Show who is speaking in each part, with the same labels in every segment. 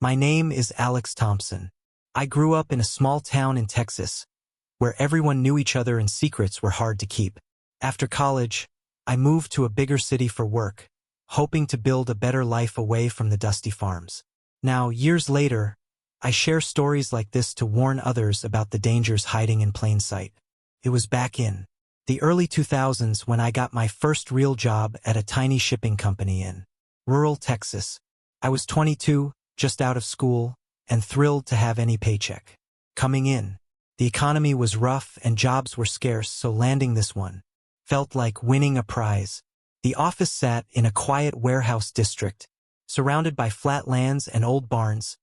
Speaker 1: My name is Alex Thompson. I grew up in a small town in Texas, where everyone knew each other and secrets were hard to keep. After college, I moved to a bigger city for work, hoping to build a better life away from the dusty farms. Now, years later, I share stories like this to warn others about the dangers hiding in plain sight. It was back in the early 2000s when I got my first real job at a tiny shipping company in rural Texas. I was 22, just out of school, and thrilled to have any paycheck coming in. The economy was rough and jobs were scarce, so landing this one felt like winning a prize. The office sat in a quiet warehouse district, surrounded by flat lands and old barns,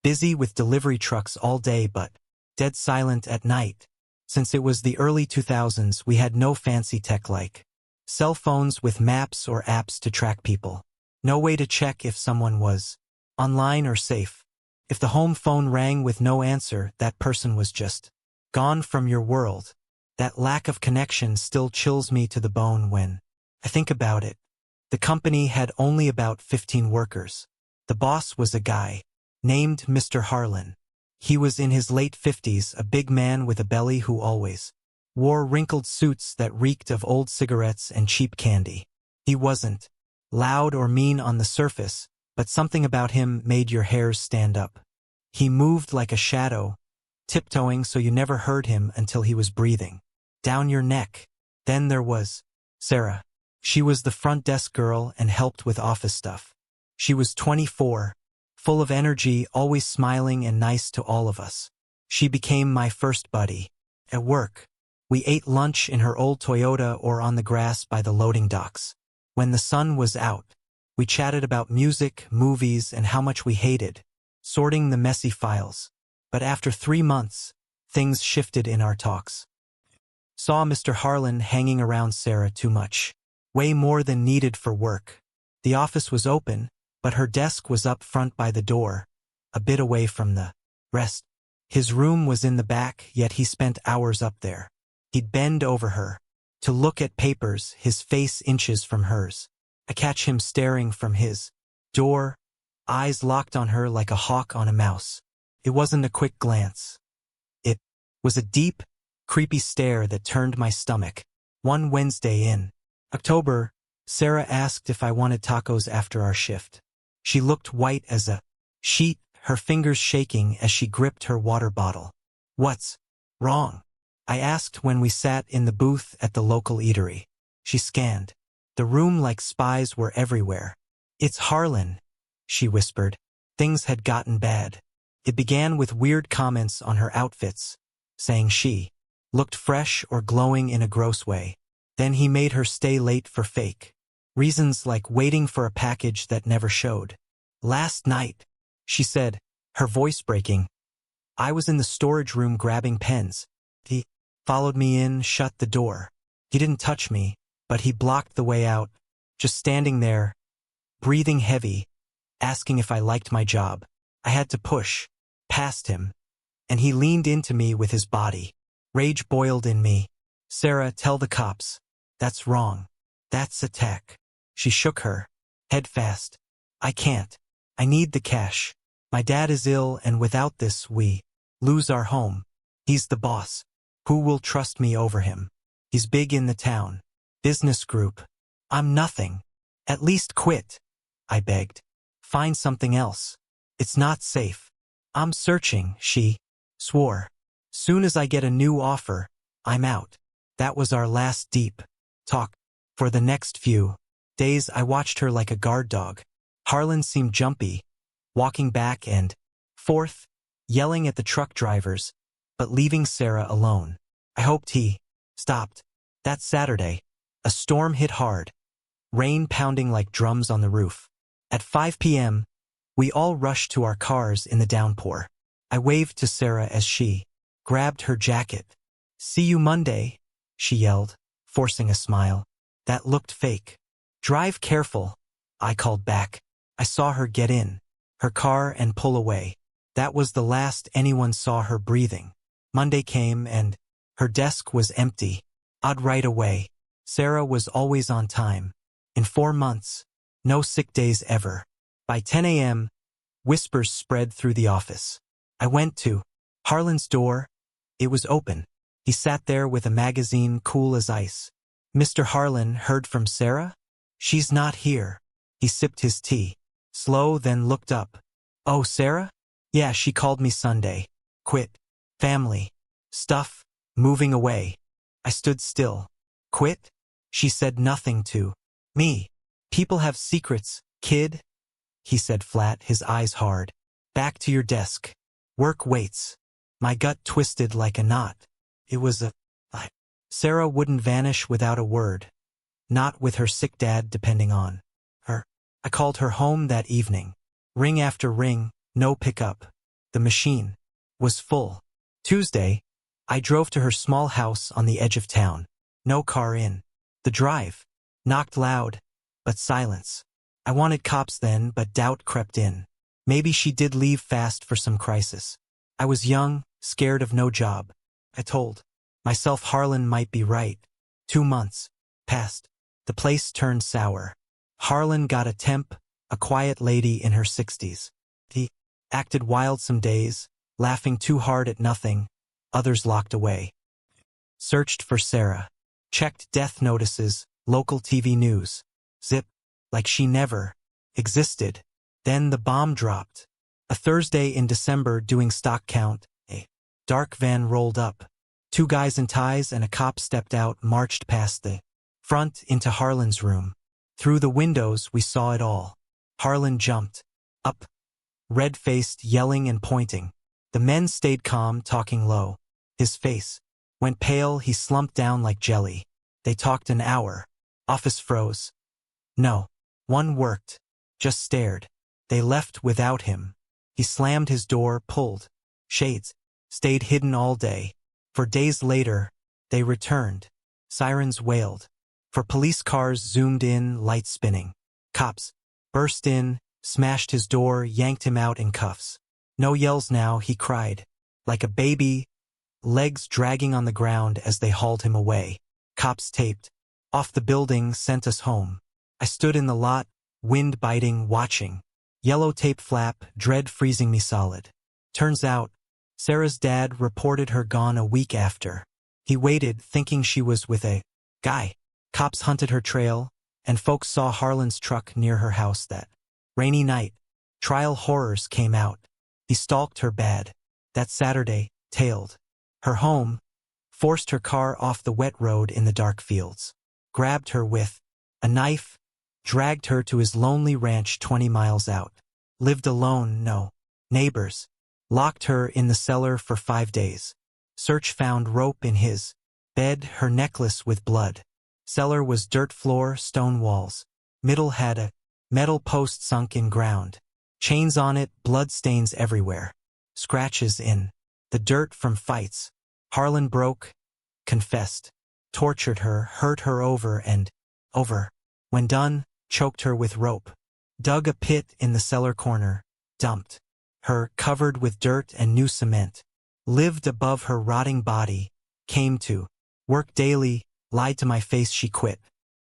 Speaker 1: busy with delivery trucks all day but dead silent at night. Since it was the early 2000s, we had no fancy tech like cell phones with maps or apps to track people. No way to check if someone was online or safe. If the home phone rang with no answer, that person was just gone from your world. That lack of connection still chills me to the bone when I think about it. The company had only about 15 workers. The boss was a guy named Mr. Harlan. He was in his late 50s, a big man with a belly who always wore wrinkled suits that reeked of old cigarettes and cheap candy. He wasn't loud or mean on the surface, but something about him made your hairs stand up. He moved like a shadow, tiptoeing so you never heard him until he was breathing down your neck. Then there was Sarah. She was the front desk girl and helped with office stuff. She was 24, full of energy, always smiling and nice to all of us. She became my first buddy. At work, we ate lunch in her old Toyota or on the grass by the loading docks. When the sun was out, we chatted about music, movies, and how much we hated sorting the messy files. But after 3 months, things shifted in our talks. Saw Mr. Harlan hanging around Sarah too much. Way more than needed for work. The office was open, but her desk was up front by the door, a bit away from the rest. His room was in the back, yet he spent hours up there. He'd bend over her to look at papers, his face inches from hers. I catch him staring from his door, eyes locked on her like a hawk on a mouse. It wasn't a quick glance. It was a deep, creepy stare that turned my stomach. One Wednesday in October, Sarah asked if I wanted tacos after our shift. She looked white as a sheet, her fingers shaking as she gripped her water bottle. "What's wrong?" I asked when we sat in the booth at the local eatery. She scanned the room like spies were everywhere. "It's Harlan," she whispered. Things had gotten bad. It began with weird comments on her outfits, saying she looked fresh or glowing in a gross way. Then he made her stay late for fake reasons like waiting for a package that never showed. "Last night," she said, her voice breaking, "I was in the storage room grabbing pens. He followed me in, shut the door. He didn't touch me, but he blocked the way out, just standing there, breathing heavy, asking if I liked my job. I had to push past him, and he leaned into me with his body. Rage boiled in me. Sarah, tell the cops. That's wrong. That's attack." She shook her head fast. "I can't. I need the cash. My dad is ill, and without this we lose our home. He's the boss. Who will trust me over him? He's big in the town. Business group. I'm nothing. At least quit," I begged. "Find something else. It's not safe." "I'm searching," she swore. "Soon as I get a new offer, I'm out." That was our last deep talk. For the next few days, I watched her like a guard dog. Harlan seemed jumpy, walking back and forth, yelling at the truck drivers, but leaving Sarah alone. I hoped he stopped. That Saturday, a storm hit hard, rain pounding like drums on the roof. At 5 p.m., we all rushed to our cars in the downpour. I waved to Sarah as she grabbed her jacket. "See you Monday," she yelled, forcing a smile that looked fake. "Drive careful," I called back. I saw her get in her car and pull away. That was the last anyone saw her breathing. Monday came and her desk was empty. Odd right away. Sarah was always on time. In 4 months, no sick days ever. By 10 a.m., Whispers spread through the office. I went to Harlan's door. It was open. He sat there with a magazine cool as ice. Mr. Harlan heard from Sarah? She's not here. He sipped his tea. Slow, then looked up. Oh, Sarah? Yeah, she called me Sunday. Quit. Family. Stuff. Moving away. I stood still. Quit? She said nothing to me. People have secrets, kid. He said flat, his eyes hard. Back to your desk. Work waits. My gut twisted like a knot. It was a lie. Sarah wouldn't vanish without a word. Not with her sick dad depending on her. I called her home that evening. Ring after ring, no pickup. The machine was full. Tuesday, I drove to her small house on the edge of town. No car in. The drive. Knocked loud, but silence. I wanted cops then, but doubt crept in. Maybe she did leave fast for some crisis. I was young, scared of no job. I told myself Harlan might be right. 2 months passed. The place turned sour. Harlan got a temp, a quiet lady in her 60s. He acted wild some days, laughing too hard at nothing, others locked away. Searched for Sarah. Checked death notices, local TV news. Zip, like she never existed. Then the bomb dropped. A Thursday in December doing stock count, a dark van rolled up. 2 guys in ties and a cop stepped out, marched past the front into Harlan's room. Through the windows we saw it all. Harlan jumped up, red-faced, yelling and pointing. The men stayed calm, talking low. His face went pale, he slumped down like jelly. They talked an hour. Office froze. No one worked, just stared. They left without him. He slammed his door, pulled shades, stayed hidden all day. For days later, they returned. Sirens wailed. For police cars zoomed in, lights spinning. Cops burst in, smashed his door, yanked him out in cuffs. No yells now, he cried. Like a baby, legs dragging on the ground as they hauled him away. Cops taped off the building, sent us home. I stood in the lot, wind biting, watching. Yellow tape flap, dread freezing me solid. Turns out, Sarah's dad reported her gone a week after. He waited, thinking she was with a guy. Cops hunted her trail, and folks saw Harlan's truck near her house that rainy night. Trial horrors came out. He stalked her bad. That Saturday, tailed her home, forced her car off the wet road in the dark fields, grabbed her with a knife, dragged her to his lonely ranch 20 miles out. Lived alone, no neighbors. Locked her in the cellar for 5 days. Search found rope in his bed, her necklace with blood. Cellar was dirt floor, stone walls. Middle had a metal post sunk in ground. Chains on it, blood stains everywhere. Scratches in the dirt from fights. Harlan broke, confessed, tortured her, hurt her over and over. When done, choked her with rope. Dug a pit in the cellar corner, dumped her, covered with dirt and new cement. Lived above her rotting body, came to work daily, lied to my face she quit.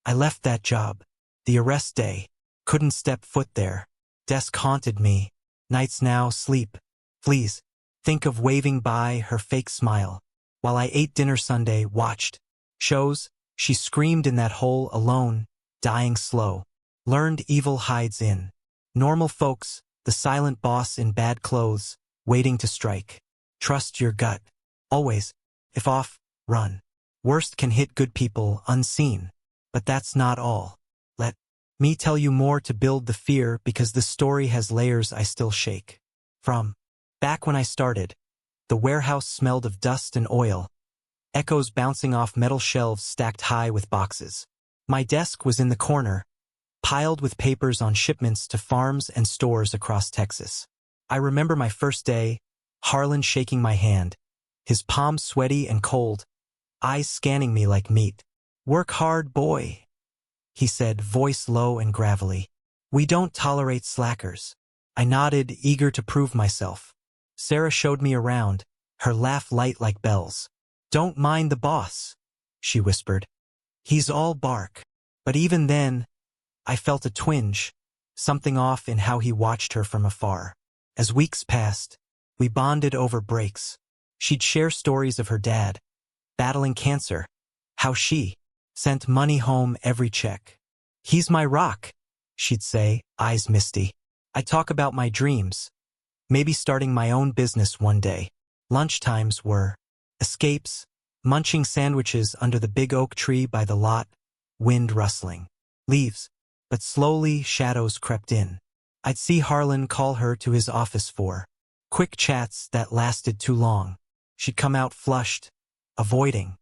Speaker 1: I left that job. The arrest day. Couldn't step foot there. Desk haunted me. Nights now, sleep. Please. Think of waving by, her fake smile. While I ate dinner Sunday, watched shows, she screamed in that hole alone, dying slow. Learned evil hides in normal folks, the silent boss in bad clothes, waiting to strike. Trust your gut. Always. If off, run. Worst can hit good people unseen. But that's not all. Let me tell you more to build the fear, because this story has layers I still shake from. Back when I started, the warehouse smelled of dust and oil, echoes bouncing off metal shelves stacked high with boxes. My desk was in the corner, piled with papers on shipments to farms and stores across Texas. I remember my first day, Harlan shaking my hand, his palms sweaty and cold, eyes scanning me like meat. Work hard, boy, he said, voice low and gravelly. We don't tolerate slackers. I nodded, eager to prove myself. Sarah showed me around, her laugh light like bells. Don't mind the boss, she whispered. He's all bark. But even then, I felt a twinge, something off in how he watched her from afar. As weeks passed, we bonded over breaks. She'd share stories of her dad, battling cancer, how she sent money home every check. "He's my rock," she'd say, eyes misty. I'd talk about my dreams, maybe starting my own business one day. Lunchtimes were escapes, munching sandwiches under the big oak tree by the lot, wind rustling leaves. But slowly shadows crept in. I'd see Harlan call her to his office for quick chats that lasted too long. She'd come out flushed, avoiding.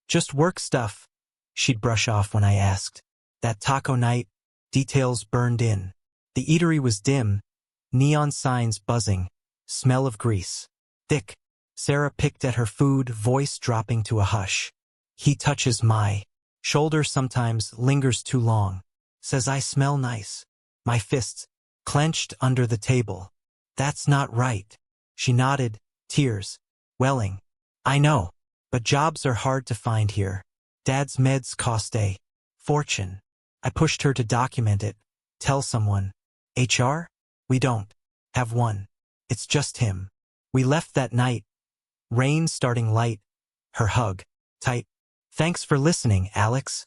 Speaker 1: "Just work stuff," she'd brush off when I asked. That taco night, details burned in. The eatery was dim, neon signs buzzing, smell of grease thick. Sarah picked at her food, voice dropping to a hush. "He touches my shoulder sometimes, lingers too long. Says I smell nice." My fists clenched under the table. "That's not right." She nodded, tears welling. "I know, but jobs are hard to find here. Dad's meds cost a fortune." I pushed her to document it. "Tell someone." "HR? We don't have one. It's just him." We left that night, rain starting light, her hug tight. "Thanks for listening, Alex."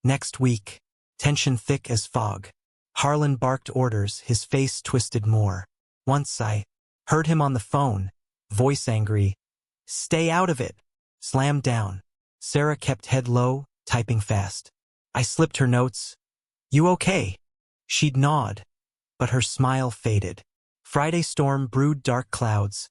Speaker 1: Next week, tension thick as fog. Harlan barked orders, his face twisted more. Once I heard him on the phone, voice angry. "Stay out of it." Slammed down. Sarah kept head low, typing fast. I slipped her notes. "You okay?" She'd nod, but her smile faded. Friday storm brewed dark clouds.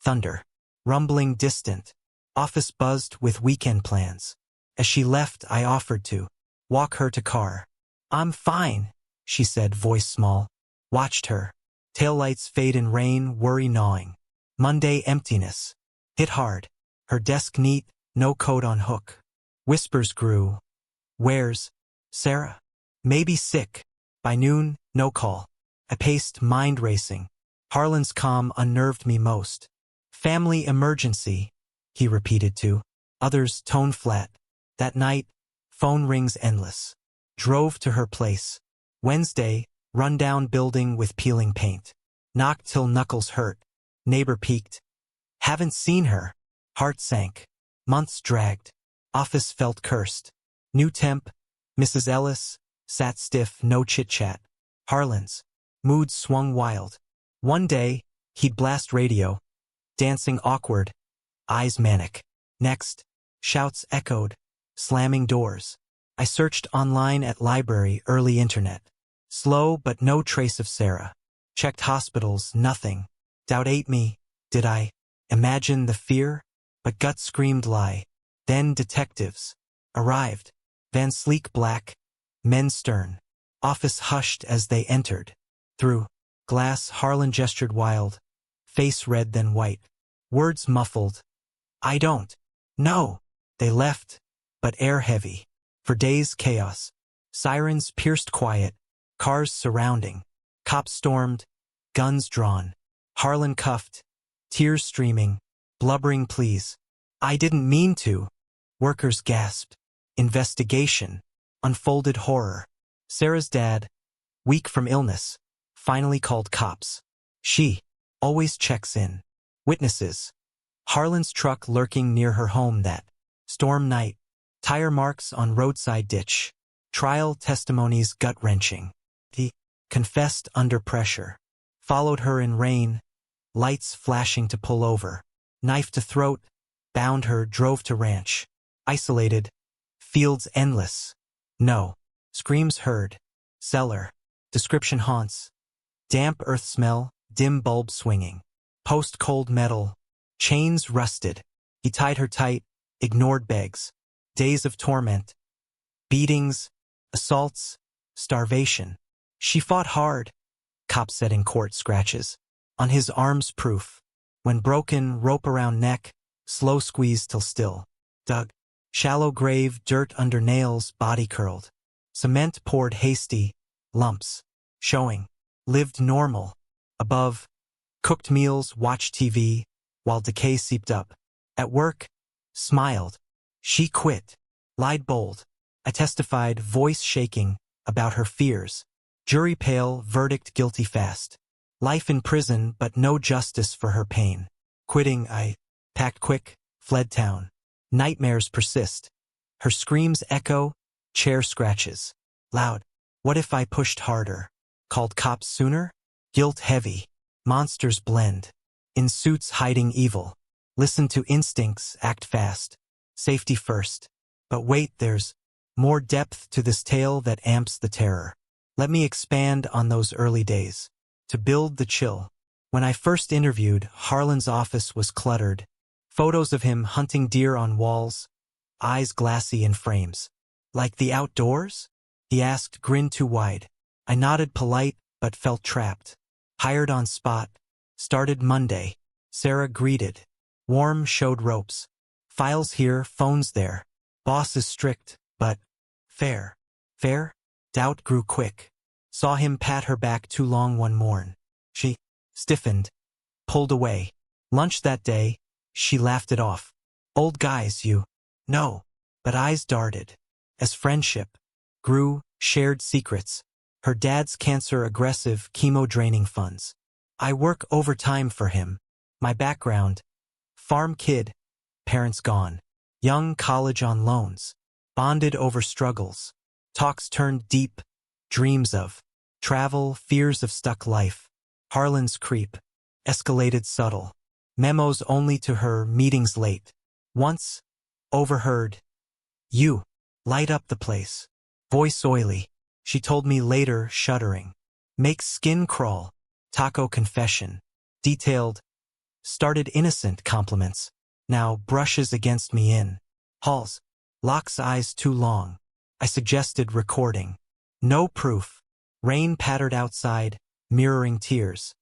Speaker 1: Thunder. Rumbling distant. Office buzzed with weekend plans. As she left, I offered to walk her to car. "I'm fine," she said, voice small. Watched her. Taillights fade in rain, worry gnawing. Monday emptiness. Hit hard. Her desk neat, no coat on hook. Whispers grew. "Where's Sarah?" "Maybe sick." By noon, no call. I paced, mind racing. Harlan's calm unnerved me most. "Family emergency," he repeated to. Others tone flat. That night, phone rings endless. Drove to her place. Wednesday, rundown building with peeling paint. Knocked till knuckles hurt. Neighbor peeked. Haven't seen her. Heart sank. Months dragged. Office felt cursed. New temp, Mrs. Ellis, sat stiff, no chit-chat. Harlan's mood swung wild. One day, he'd blast radio, dancing awkward, eyes manic. Next, shouts echoed, slamming doors. I searched online at library, early internet. Slow, but no trace of Sarah. Checked hospitals, nothing. Doubt ate me. Did I imagine the fear? But gut screamed lie. Then detectives arrived. Van sleek black, men stern. Office hushed as they entered. Through glass, Harlan gestured wild. Face red then white. Words muffled. "I don't know." They left, but air heavy. For days, chaos. Sirens pierced quiet. Cars surrounding. Cops stormed. Guns drawn. Harlan cuffed. Tears streaming. Blubbering pleas. "I didn't mean to." Workers gasped. Investigation. Unfolded horror. Sarah's dad, weak from illness, finally called cops. She always checks in. Witnesses. Harlan's truck lurking near her home that storm night. Tire marks on roadside ditch. Trial testimonies gut-wrenching. He confessed under pressure. Followed her in rain. Lights flashing to pull over. Knife to throat. Bound her, drove to ranch. Isolated. Fields endless. No. Screams heard. Cellar. Description haunts. Damp earth smell, dim bulb swinging. Post-cold metal. Chains rusted. He tied her tight, ignored begs. Days of torment. Beatings, assaults, starvation. She fought hard, cop said in court, scratches. On his arms proof. When broken, rope around neck, slow squeeze till still. Dug. Shallow grave, dirt under nails, body curled. Cement poured hasty, lumps. Showing. Lived normal. Above. Cooked meals, watched TV, while decay seeped up. At work. Smiled. She quit. Lied bold. I testified, voice shaking, about her fears. Jury pale, verdict guilty fast. Life in prison, but no justice for her pain. Quitting, I packed quick, fled town. Nightmares persist. Her screams echo, chair scratches. Loud. What if I pushed harder? Called cops sooner? Guilt heavy. Monsters blend. In suits hiding evil. Listen to instincts, act fast. Safety first. But wait, there's more depth to this tale that amps the terror. Let me expand on those early days. To build the chill. When I first interviewed, Harlan's office was cluttered. Photos of him hunting deer on walls, eyes glassy in frames. Like the outdoors? He asked, grin too wide. I nodded polite, but felt trapped. Hired on spot. Started Monday. Sarah greeted. Warm showed ropes. Files here, phones there. Boss is strict, but fair. Fair? Doubt grew quick. Saw him pat her back too long one morn. She stiffened, pulled away. Lunch that day, she laughed it off. Old guys, you know. But eyes darted. As friendship grew, shared secrets. Her dad's cancer-aggressive, chemo-draining funds. I work overtime for him. My background, farm kid, parents gone. Young college on loans. Bonded over struggles. Talks turned deep, dreams of travel, fears of stuck life. Harlan's creep. Escalated subtle. Memos only to her, meetings late. Once, overheard. You light up the place. Voice oily. She told me later, shuddering. Makes skin crawl. Taco confession. Detailed. Started innocent compliments. Now brushes against me in halls. Locks eyes too long. I suggested recording. No proof. Rain pattered outside, mirroring tears.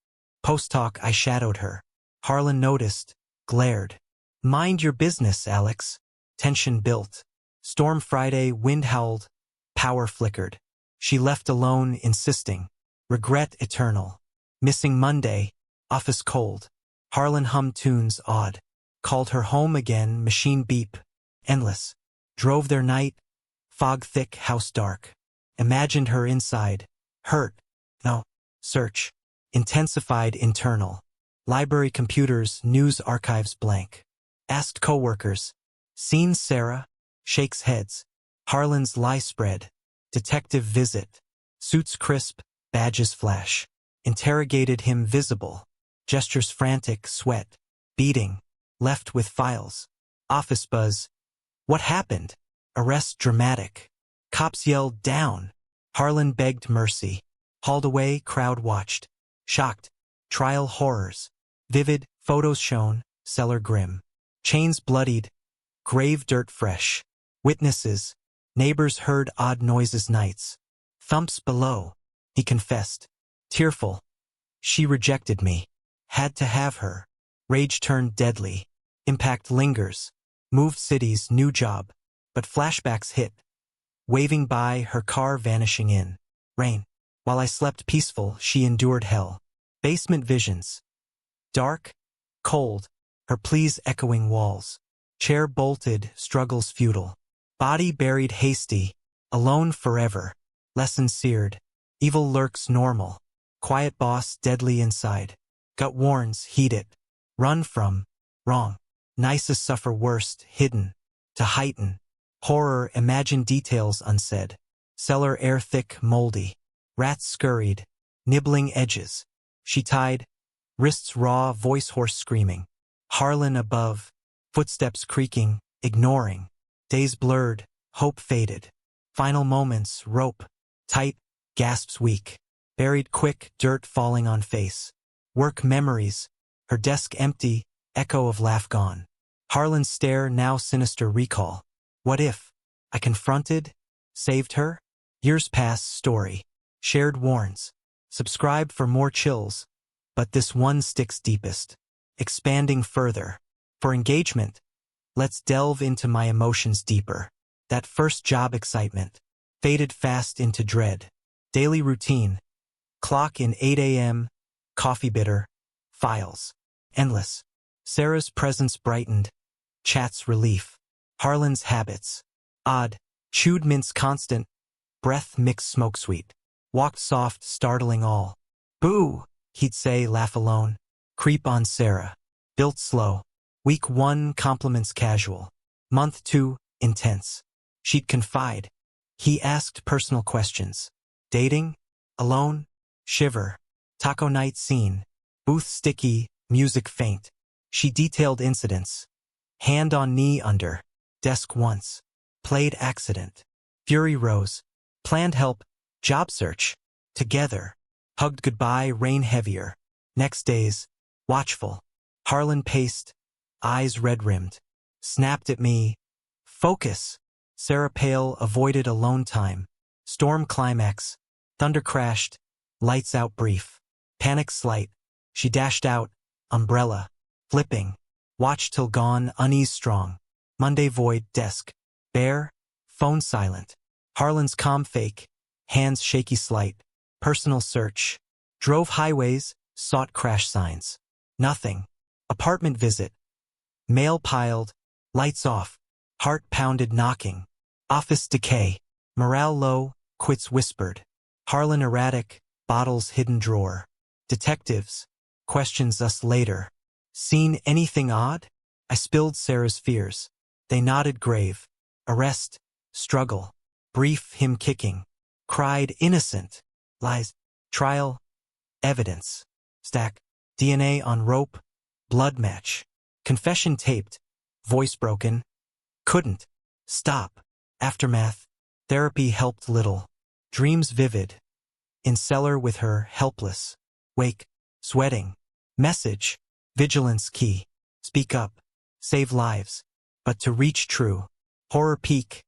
Speaker 1: Post-talk I shadowed her. Harlan noticed, glared. Mind your business, Alex. Tension built. Storm Friday, wind howled. Power flickered. She left alone, insisting. Regret eternal. Missing Monday. Office cold. Harlan hummed tunes odd. Called her home again, machine beep. Endless. Drove their night. Fog thick, house dark. Imagined her inside. Hurt. No. Search. Intensified internal. Library computers, news archives blank. Asked coworkers. Seen Sarah? Shakes heads. Harlan's lie spread. Detective visit. Suits crisp, badges flash. Interrogated him visible. Gestures frantic, sweat. Beating. Left with files. Office buzz. What happened? Arrest dramatic. Cops yelled down. Harlan begged mercy. Hauled away, crowd watched. Shocked. Trial horrors. Vivid, photos shown, cellar grim. Chains bloodied. Grave dirt fresh. Witnesses. Neighbors heard odd noises nights. Thumps below. He confessed. Tearful. She rejected me. Had to have her. Rage turned deadly. Impact lingers. Moved cities, new job. But flashbacks hit. Waving by, her car vanishing in. Rain. While I slept peaceful, she endured hell. Basement visions. Dark. Cold. Her pleas echoing walls. Chair bolted, struggles futile. Body buried hasty. Alone forever. Lesson seared. Evil lurks normal. Quiet boss deadly inside. Gut warns, heed it. Run from. Wrong. Nicest suffer worst, hidden. To heighten. Horror, imagine details unsaid. Cellar air thick, moldy. Rats scurried. Nibbling edges. She tied. Wrists raw, voice hoarse screaming. Harlan above. Footsteps creaking, ignoring. Days blurred, hope faded. Final moments, rope. Tight, gasps weak. Buried quick, dirt falling on face. Work memories. Her desk empty, echo of laugh gone. Harlan's stare, now sinister recall. What if I confronted, saved her? Years pass, story. Shared warns. Subscribe for more chills. But this one sticks deepest. Expanding further. For engagement, let's delve into my emotions deeper. That first job excitement. Faded fast into dread. Daily routine. Clock in 8 a.m. Coffee bitter. Files. Endless. Sarah's presence brightened. Chats relief. Harlan's habits. Odd. Chewed mints constant. Breath mixed smoke sweet. Walked soft, startling all. Boo! he'd say, laugh alone. Creep on Sarah. Built slow. Week 1, compliments casual. Month 2, intense. She'd confide. He asked personal questions. Dating? Alone? Shiver. Taco night scene. Booth sticky, music faint. She detailed incidents. Hand on knee under. Desk once. Played accident. Fury rose. Planned help. Job search. Together. Hugged goodbye, rain heavier. Next days. Watchful. Harlan paced. Eyes red-rimmed. Snapped at me. Focus. Sarah pale, avoided alone time. Storm climax. Thunder crashed. Lights out brief. Panic slight. She dashed out. Umbrella. Flipping. Watch till gone, unease strong. Monday void, desk. Bare. Phone silent. Harlan's calm fake. Hands shaky slight. Personal search. Drove highways, sought crash signs. Nothing. Apartment visit. Mail piled. Lights off. Heart pounded knocking. Office decay. Morale low, quits whispered. Harlan erratic, bottles hidden drawer. Detectives. Questions us later. Seen anything odd? I spilled Sarah's fears. They nodded grave. Arrest. Struggle. Brief him kicking. Cried innocent. Lies. Trial. Evidence. Stack. DNA on rope. Blood match. Confession taped. Voice broken. Couldn't. Stop. Aftermath. Therapy helped little. Dreams vivid. In cellar with her, helpless. Wake. Sweating. Message. Vigilance key. Speak up. Save lives. But to reach true. Horror peak.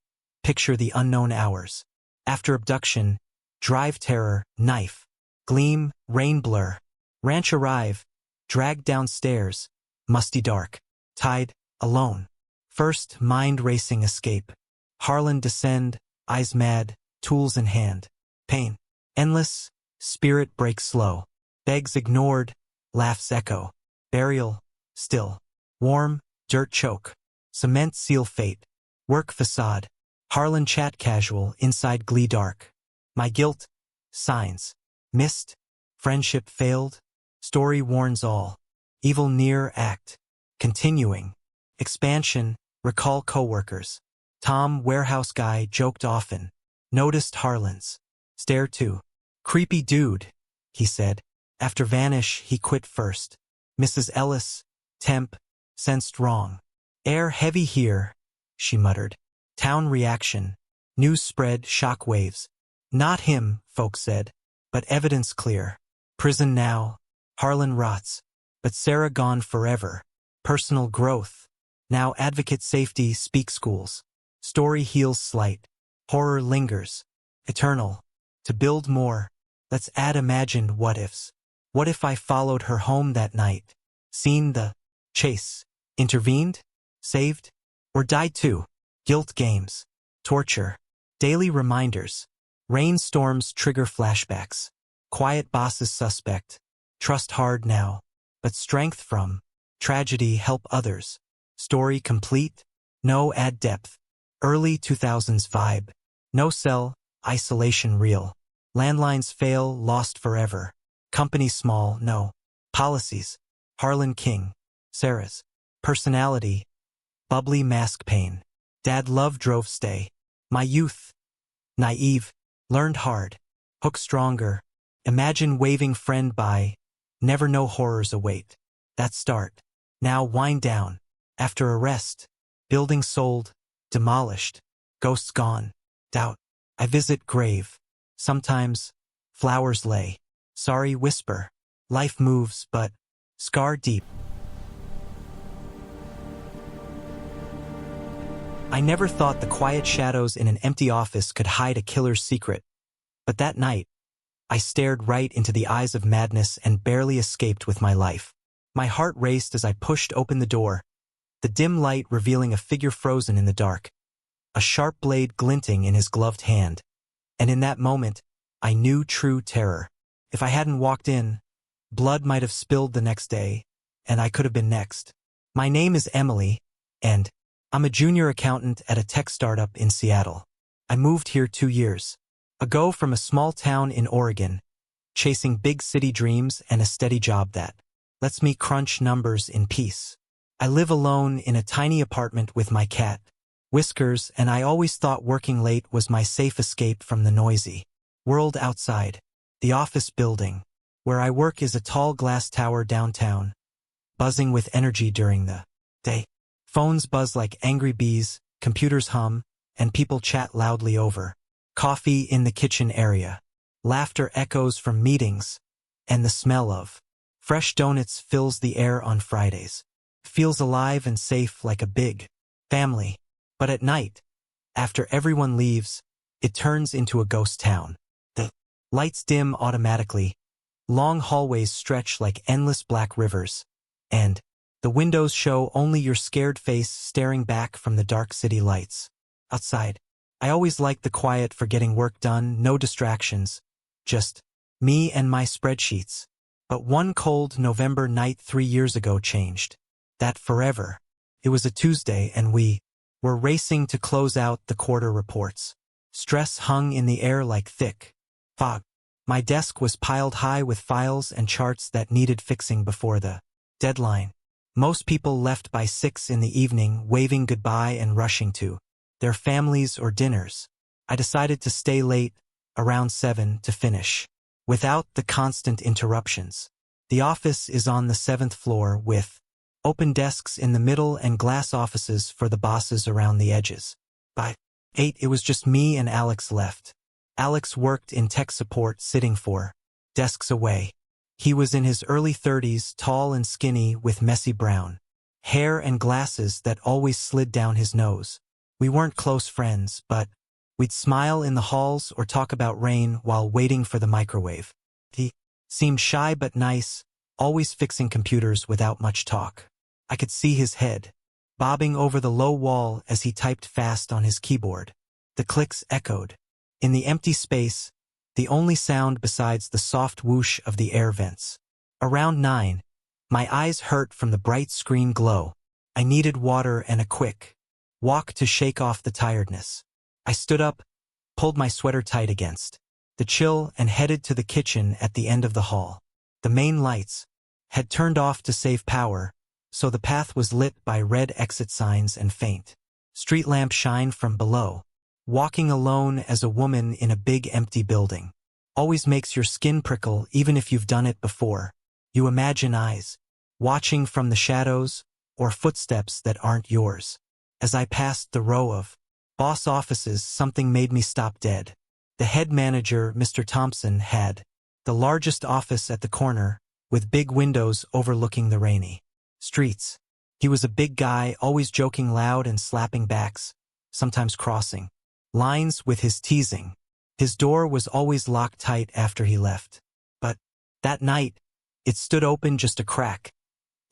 Speaker 1: Picture the unknown hours. After abduction. Drive terror. Knife. Gleam. Rain blur. Ranch arrive. Dragged downstairs. Musty dark. Tied. Alone. First, mind racing escape. Harlan descend. Eyes mad. Tools in hand. Pain. Endless. Spirit breaks slow. Begs ignored. Laughs echo. Burial. Still. Warm. Dirt choke. Cement seal fate. Work facade. Harlan chat casual. Inside glee dark. My guilt. Signs. Missed. Friendship failed. Story warns all. Evil near act. Continuing. Expansion. Recall coworkers. Tom, warehouse guy, joked often. Noticed Harlan's. Stare too. Creepy dude, he said. After vanish, he quit first. Mrs. Ellis. Temp. Sensed wrong. Air heavy here, she muttered. Town reaction. News spread, shock waves. Not him, folks said. But evidence clear. Prison now. Harlan rots. But Sarah gone forever. Personal growth. Now advocate safety, speak schools. Story heals slight. Horror lingers. Eternal. To build more. Let's add imagined what-ifs. What if I followed her home that night? Seen the chase. Intervened? Saved? Or died too? Guilt games. Torture. Daily reminders. Rainstorms trigger flashbacks. Quiet bosses suspect. Trust hard now. But strength from tragedy help others. Story complete? No add depth. Early 2000s vibe. No cell, isolation real. Landlines fail, lost forever. Company small, no. Policies. Harlan King. Sarah's. Personality. Bubbly mask pain. Dad love drove stay. My youth. Naive. Learned hard. Hook stronger. Imagine waving friend by. Never know horrors await. That start. Now wind down. After arrest. Building sold. Demolished. Ghosts gone. Doubt. I visit grave. Sometimes. Flowers lay. Sorry whisper. Life moves, but. Scar deep. I never thought the quiet shadows in an empty office could hide a killer's secret. But that night, I stared right into the eyes of madness and barely escaped with my life. My heart raced as I pushed open the door, the dim light revealing a figure frozen in the dark, a sharp blade glinting in his gloved hand. And in that moment, I knew true terror. If I hadn't walked in, blood might have spilled the next day, and I could have been next. My name is Emily, and I'm a junior accountant at a tech startup in Seattle. I moved here 2 years ago from a small town in Oregon, chasing big city dreams and a steady job that lets me crunch numbers in peace. I live alone in a tiny apartment with my cat, Whiskers, and I always thought working late was my safe escape from the noisy world outside. The office building where I work is a tall glass tower downtown, buzzing with energy during the day. Phones buzz like angry bees, computers hum, and people chat loudly over coffee in the kitchen area. Laughter echoes from meetings, and the smell of fresh donuts fills the air on Fridays. Feels alive and safe like a big family. But at night, after everyone leaves, it turns into a ghost town. The lights dim automatically, long hallways stretch like endless black rivers, and the windows show only your scared face staring back from the dark city lights. Outside, I always liked the quiet for getting work done, no distractions, just me and my spreadsheets. But one cold November night 3 years ago changed that forever. It was a Tuesday and we were racing to close out the quarter reports. Stress hung in the air like thick fog. My desk was piled high with files and charts that needed fixing before the deadline. Most people left by 6 in the evening, waving goodbye and rushing to their families or dinners. I decided to stay late, around 7, to finish, without the constant interruptions. The office is on the 7th floor with open desks in the middle and glass offices for the bosses around the edges. By 8, it was just me and Alex left. Alex worked in tech support, sitting 4 desks away. He was in his early 30s, tall and skinny with messy brown hair and glasses that always slid down his nose. We weren't close friends, but we'd smile in the halls or talk about rain while waiting for the microwave. He seemed shy but nice, always fixing computers without much talk. I could see his head bobbing over the low wall as he typed fast on his keyboard. The clicks echoed. In the empty space, the only sound besides the soft whoosh of the air vents. Around 9, my eyes hurt from the bright screen glow. I needed water and a quick walk to shake off the tiredness. I stood up, pulled my sweater tight against the chill, and headed to the kitchen at the end of the hall. The main lights had turned off to save power, so the path was lit by red exit signs and faint street lamp shine from below. Walking alone as a woman in a big empty building always makes your skin prickle even if you've done it before. You imagine eyes watching from the shadows or footsteps that aren't yours. As I passed the row of boss offices, something made me stop dead. The head manager, Mr. Thompson, had the largest office at the corner, with big windows overlooking the rainy streets. He was a big guy, always joking loud and slapping backs, sometimes crossing lines with his teasing. His door was always locked tight after he left. But that night, it stood open just a crack,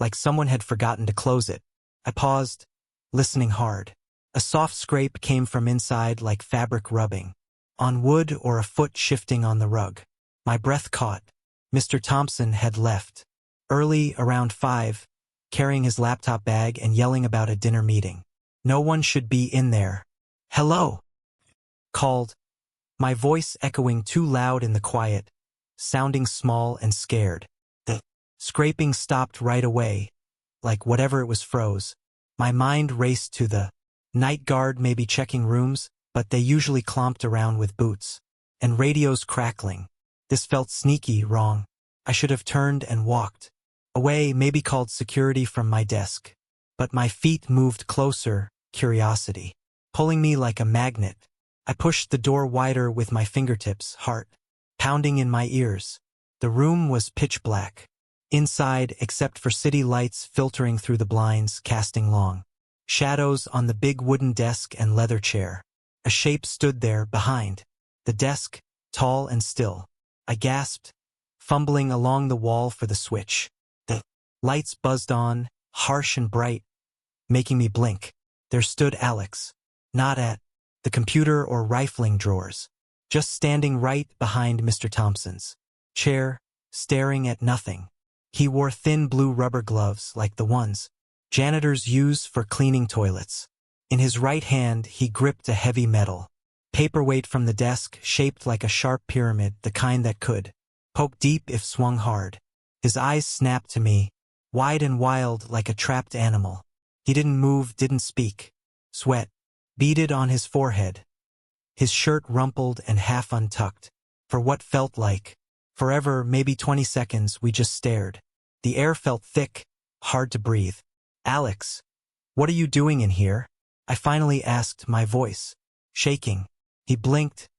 Speaker 1: like someone had forgotten to close it. I paused, listening hard. A soft scrape came from inside like fabric rubbing on wood or a foot shifting on the rug. My breath caught. Mr. Thompson had left early, around 5, carrying his laptop bag and yelling about a dinner meeting. No one should be in there. "Hello," called, my voice echoing too loud in the quiet, sounding small and scared. The scraping stopped right away, like whatever it was froze. My mind raced to the night guard, maybe checking rooms, but they usually clomped around with boots and radios crackling. This felt sneaky, wrong. I should have turned and walked away, maybe called security from my desk. But my feet moved closer, curiosity pulling me like a magnet. I pushed the door wider with my fingertips, heart pounding in my ears. The room was pitch black inside, except for city lights filtering through the blinds, casting long shadows on the big wooden desk and leather chair. A shape stood there behind the desk, tall and still. I gasped, fumbling along the wall for the switch. The lights buzzed on, harsh and bright, making me blink. There stood Alex, not at the computer or rifling drawers, just standing right behind Mr. Thompson's chair, staring at nothing. He wore thin blue rubber gloves like the ones janitors use for cleaning toilets. In his right hand, he gripped a heavy metal paperweight from the desk, shaped like a sharp pyramid, the kind that could Poke deep if swung hard. His eyes snapped to me, wide and wild like a trapped animal. He didn't move, didn't speak. Sweat beaded on his forehead. His shirt rumpled and half untucked. For what felt like forever, maybe 20 seconds, we just stared. The air felt thick, hard to breathe. Alex, what are you doing in here? I finally asked, my voice shaking. He blinked,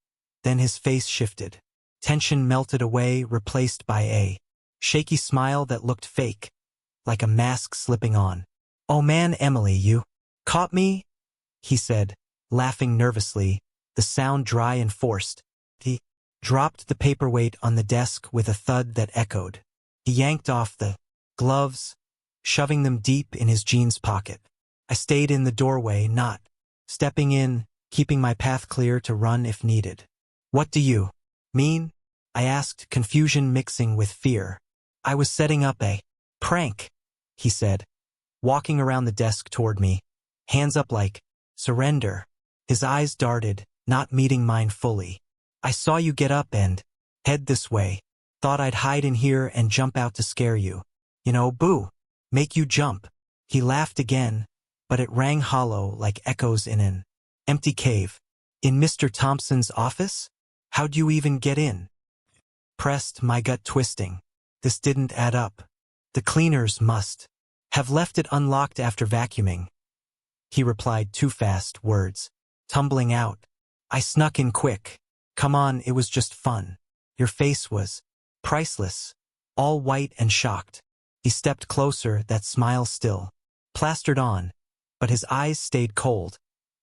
Speaker 1: then his face shifted. Tension melted away, replaced by a shaky smile that looked fake, like a mask slipping on. Oh man, Emily, you caught me? He said, laughing nervously, the sound dry and forced. He dropped the paperweight on the desk with a thud that echoed. He yanked off the gloves, shoving them deep in his jeans pocket. I stayed in the doorway, not stepping in, keeping my path clear to run if needed. What do you mean? I asked, confusion mixing with fear. I was setting up a prank, he said, walking around the desk toward me, hands up like, surrender. His eyes darted, not meeting mine fully. I saw you get up and head this way. Thought I'd hide in here and jump out to scare you. You know, boo. Make you jump. He laughed again, but it rang hollow like echoes in an empty cave. In Mr. Thompson's office? How'd you even get in? Pressed, my gut twisting. This didn't add up. The cleaners must have left it unlocked after vacuuming. He replied, too fast, words tumbling out. I snuck in quick. Come on, it was just fun. Your face was priceless, all white and shocked. He stepped closer, that smile still plastered on, but his eyes stayed cold,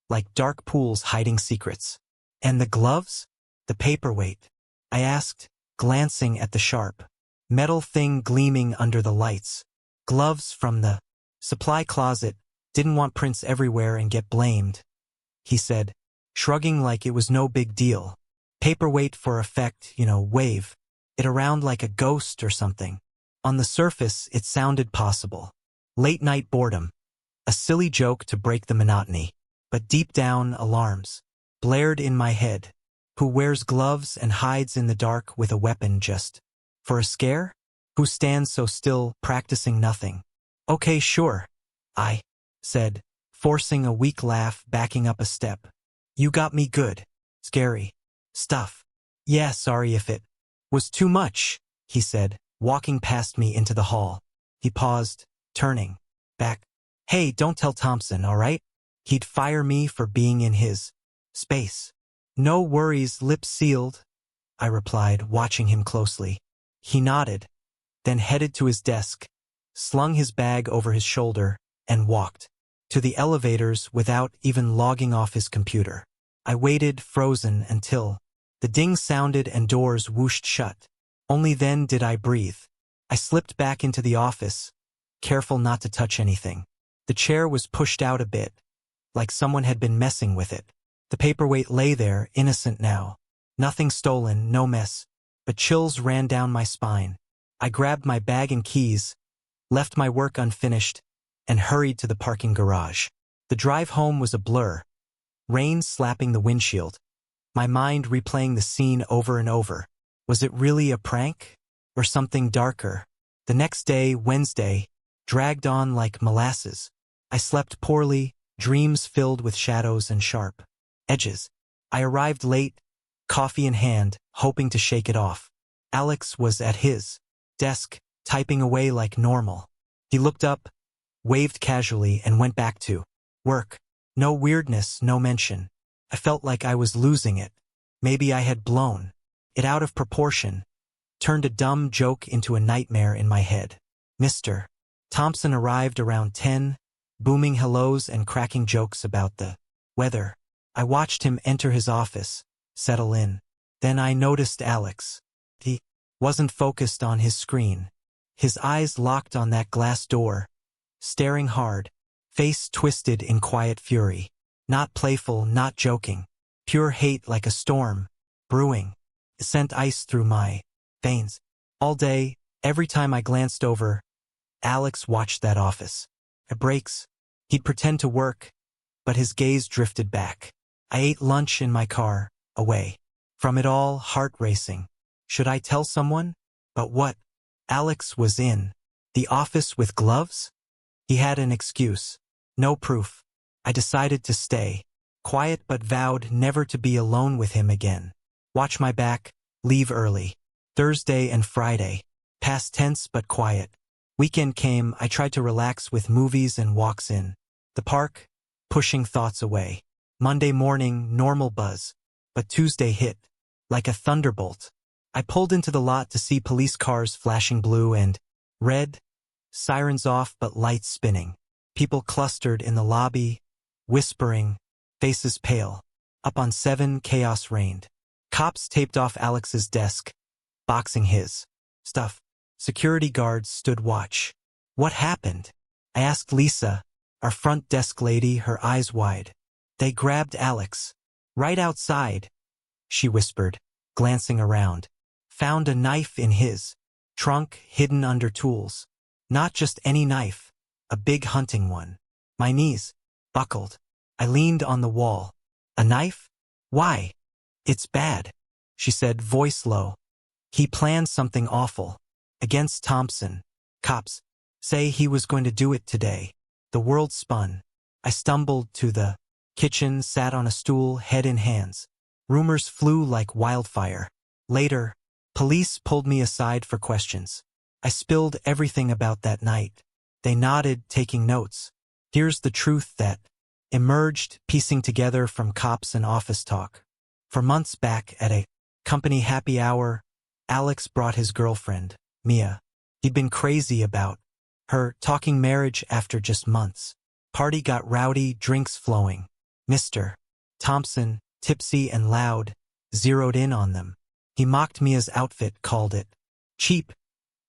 Speaker 1: like dark pools hiding secrets. And the gloves? The paperweight? I asked, glancing at the sharp metal thing gleaming under the lights. Gloves from the supply closet. Didn't want prints everywhere and get blamed, he said, shrugging like it was no big deal. Paperweight for effect, wave it around like a ghost or something. On the surface, it sounded possible. Late night boredom. A silly joke to break the monotony. But deep down, alarms blared in my head. Who wears gloves and hides in the dark with a weapon just for a scare? Who stands so still, practicing nothing? Okay, sure, I said, forcing a weak laugh, backing up a step. You got me good. Scary stuff. Yeah, sorry if it was too much, he said, walking past me into the hall. He paused, turning back. Hey, don't tell Thompson, all right? He'd fire me for being in his space. No worries, lips sealed, I replied, watching him closely. He nodded, then headed to his desk, slung his bag over his shoulder, and walked to the elevators without even logging off his computer. I waited, frozen, until the ding sounded and doors whooshed shut. Only then did I breathe. I slipped back into the office, careful not to touch anything. The chair was pushed out a bit, like someone had been messing with it. The paperweight lay there, innocent now. Nothing stolen, no mess, but chills ran down my spine. I grabbed my bag and keys, left my work unfinished, and hurried to the parking garage. The drive home was a blur, rain slapping the windshield, my mind replaying the scene over and over. Was it really a prank? Or something darker? The next day, Wednesday, dragged on like molasses. I slept poorly, dreams filled with shadows and sharp edges. I arrived late, coffee in hand, hoping to shake it off. Alex was at his desk, typing away like normal. He looked up, waved casually, and went back to work. No weirdness, no mention. I felt like I was losing it. Maybe I had blown it out of proportion, turned a dumb joke into a nightmare in my head. Mr. Thompson arrived around 10, booming hellos and cracking jokes about the weather. I watched him enter his office, settle in. Then I noticed Alex. He wasn't focused on his screen. His eyes locked on that glass door, staring hard, face twisted in quiet fury. Not playful, not joking. Pure hate like a storm, brewing. It sent ice through my veins. All day, every time I glanced over, Alex watched that office. At breaks, he'd pretend to work, but his gaze drifted back. I ate lunch in my car, away from it all, heart racing. Should I tell someone? But what? Alex was in the office with gloves? He had an excuse. No proof. I decided to stay. Quiet but vowed never to be alone with him again. Watch my back, leave early. Thursday and Friday. Past tense but quiet. Weekend came, I tried to relax with movies and walks in the park, pushing thoughts away. Monday morning, normal buzz. But Tuesday hit. Like a thunderbolt. I pulled into the lot to see police cars flashing blue and red, sirens off but lights spinning. People clustered in the lobby, whispering, faces pale. Up on 7, chaos reigned. Cops taped off Alex's desk, boxing his stuff. Security guards stood watch. What happened? I asked Lisa, our front desk lady, her eyes wide. They grabbed Alex. Right outside, she whispered, glancing around. Found a knife in his trunk, hidden under tools. Not just any knife, a big hunting one. My knees buckled. I leaned on the wall. A knife? Why? It's bad, she said, voice low. He planned something awful. Against Thompson. Cops say he was going to do it today. The world spun. I stumbled to the kitchen, sat on a stool, head in hands. Rumors flew like wildfire. Later, police pulled me aside for questions. I spilled everything about that night. They nodded, taking notes. Here's the truth that emerged, piecing together from cops and office talk. For months back at a company happy hour, Alex brought his girlfriend, Mia. He'd been crazy about her, talking marriage after just months. Party got rowdy, drinks flowing. Mr. Thompson, tipsy and loud, zeroed in on them. He mocked Mia's outfit, called it cheap.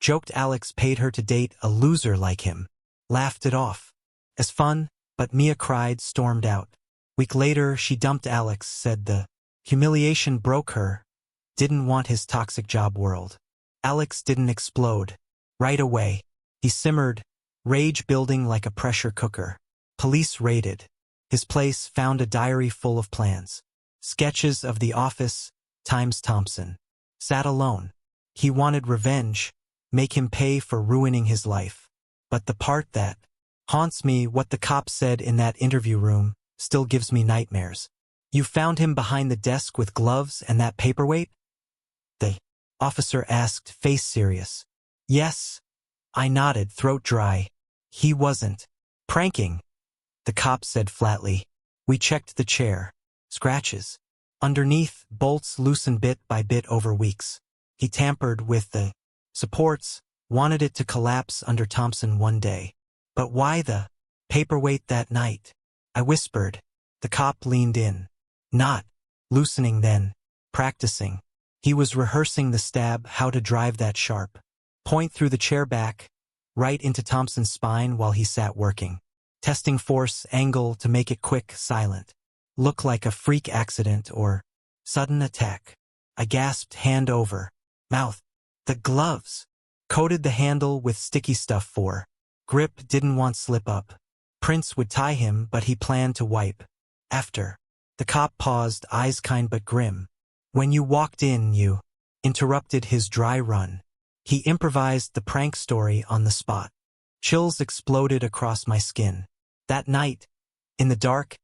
Speaker 1: Joked Alex paid her to date a loser like him. Laughed it off as fun, but Mia cried, stormed out. Week later, she dumped Alex, said the humiliation broke her, didn't want his toxic job world. Alex didn't explode. Right away. He simmered, rage building like a pressure cooker. Police raided his place, found a diary full of plans. Sketches of the office, times Thompson. Sat alone. He wanted revenge, make him pay for ruining his life. But the part that haunts me, what the cop said in that interview room, still gives me nightmares. You found him behind the desk with gloves and that paperweight? The officer asked, face serious. Yes. I nodded, throat dry. He wasn't pranking, the cop said flatly. We checked the chair. Scratches. Underneath, bolts loosened bit by bit over weeks. He tampered with the supports, wanted it to collapse under Thompson one day. But why the paperweight that night? I whispered. The cop leaned in. Not loosening then. Practicing. He was rehearsing the stab, how to drive that sharp point through the chair back, right into Thompson's spine while he sat working. Testing force, angle to make it quick, silent. Look like a freak accident or sudden attack. I gasped, hand over mouth. The gloves. Coated the handle with sticky stuff for grip, didn't want slip up. Prince would tie him, but he planned to wipe. After. The cop paused, eyes kind but grim. When you walked in, you interrupted his dry run. He improvised the prank story on the spot. Chills exploded across my skin. That night, in the dark,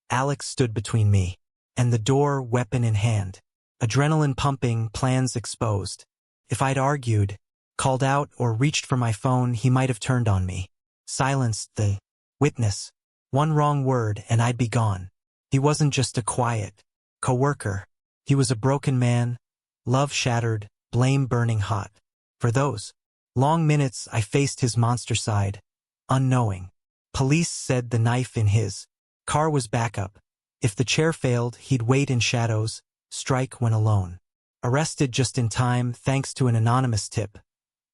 Speaker 1: Alex stood between me and the door, weapon in hand. Adrenaline pumping, plans exposed. If I'd argued, called out, or reached for my phone, he might have turned on me. Silenced the witness. One wrong word and I'd be gone. He wasn't just a quiet coworker. He was a broken man, love shattered, blame burning hot. For those long minutes I faced his monster side, unknowing. Police said the knife in his car was backup. If the chair failed, he'd wait in shadows, strike when alone. Arrested just in time thanks to an anonymous tip.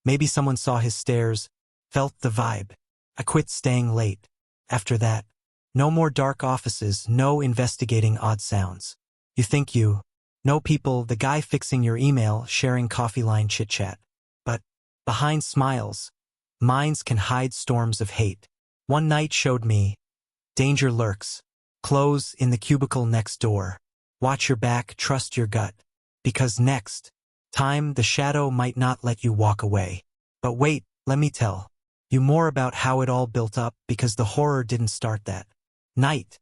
Speaker 1: Maybe someone saw his stares, felt the vibe. I quit staying late. After that, no more dark offices, no investigating odd sounds. You think you know people, the guy fixing your email, sharing coffee line chit-chat. But behind smiles, minds can hide storms of hate. One night showed me danger lurks. Close in the cubicle next door. Watch your back, trust your gut. Because next Time, the shadow might not let you walk away. But wait, let me tell you more about how it all built up, because the horror didn't start that night.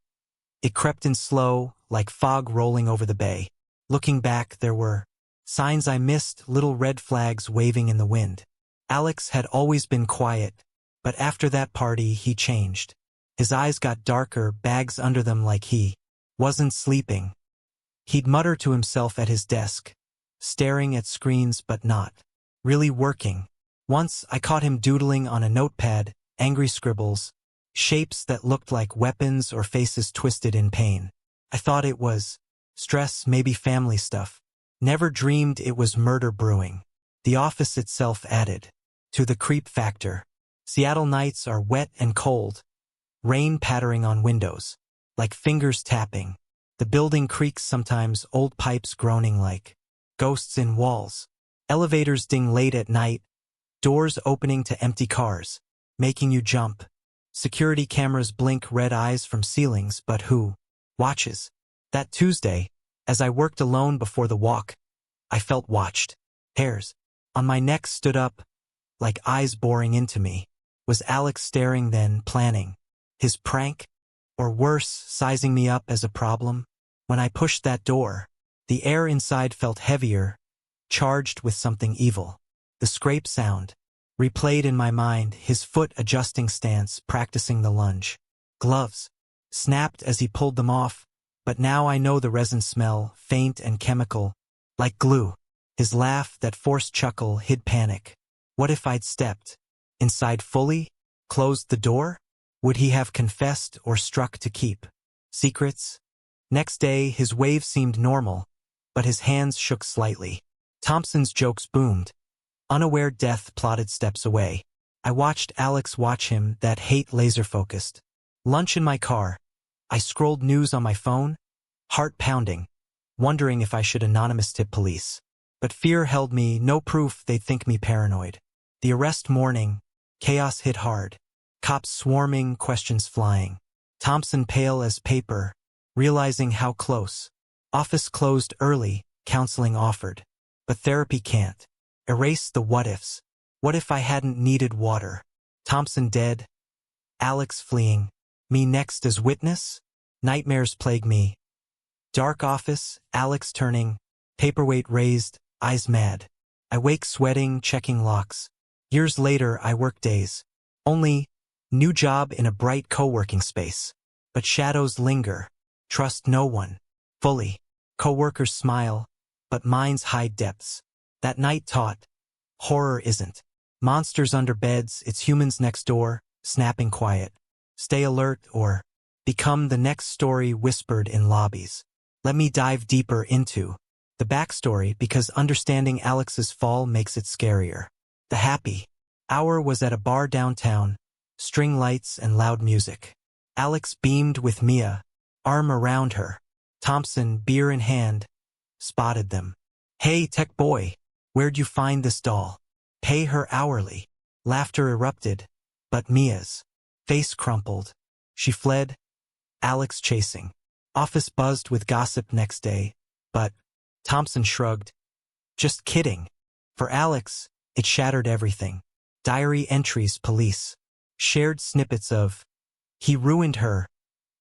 Speaker 1: It crept in slow, like fog rolling over the bay. Looking back, there were signs I missed, little red flags waving in the wind. Alex had always been quiet, but after that party he changed. His eyes got darker, bags under them, like he wasn't sleeping. He'd mutter to himself at his desk, staring at screens but not really working. Once I caught him doodling on a notepad, angry scribbles, shapes that looked like weapons or faces twisted in pain. I thought it was stress, maybe family stuff. Never dreamed it was murder brewing. The office itself added to the creep factor. Seattle nights are wet and cold, rain pattering on windows, like fingers tapping. The building creaks sometimes, old pipes groaning like ghosts in walls. Elevators ding late at night, doors opening to empty cars, making you jump. Security cameras blink red eyes from ceilings, but who watches? That Tuesday, as I worked alone before the walk, I felt watched. Hairs on my neck stood up, like eyes boring into me. Was Alex staring, then planning his prank? Or worse, sizing me up as a problem? When I pushed that door, the air inside felt heavier, charged with something evil. The scrape sound replayed in my mind, his foot adjusting stance, practicing the lunge. Gloves snapped as he pulled them off, but now I know the resin smell, faint and chemical, like glue. His laugh, that forced chuckle, hid panic. What if I'd stepped inside fully, closed the door? Would he have confessed or struck to keep secrets? Next day, his wave seemed normal, but his hands shook slightly. Thompson's jokes boomed. Unaware death plotted steps away. I watched Alex watch him, that hate laser-focused. Lunch in my car. I scrolled news on my phone, heart pounding, wondering if I should anonymous tip police. But fear held me, no proof, they'd think me paranoid. The arrest morning, chaos hit hard. Cops swarming, questions flying. Thompson pale as paper, realizing how close. Office closed early, counseling offered. But therapy can't erase the what-ifs. What if I hadn't needed water? Thompson dead, Alex fleeing, me next as witness? Nightmares plague me. Dark office, Alex turning, paperweight raised, eyes mad. I wake sweating, checking locks. Years later, I work days. Only new job in a bright co-working space. But shadows linger. Trust no one fully. Co-workers smile, but minds hide depths. That night taught horror isn't monsters under beds, it's humans next door, snapping quiet. Stay alert or become the next story whispered in lobbies. Let me dive deeper into the backstory, because understanding Alex's fall makes it scarier. The happy hour was at a bar downtown, string lights and loud music. Alex beamed with Mia, arm around her. Thompson, beer in hand, spotted them. Hey, tech boy, where'd you find this doll? Pay her hourly. Laughter erupted, but Mia's face crumpled. She fled, Alex chasing. Office buzzed with gossip next day, but Thompson shrugged. Just kidding. For Alex, it shattered everything. Diary entries, police shared snippets of, he ruined her,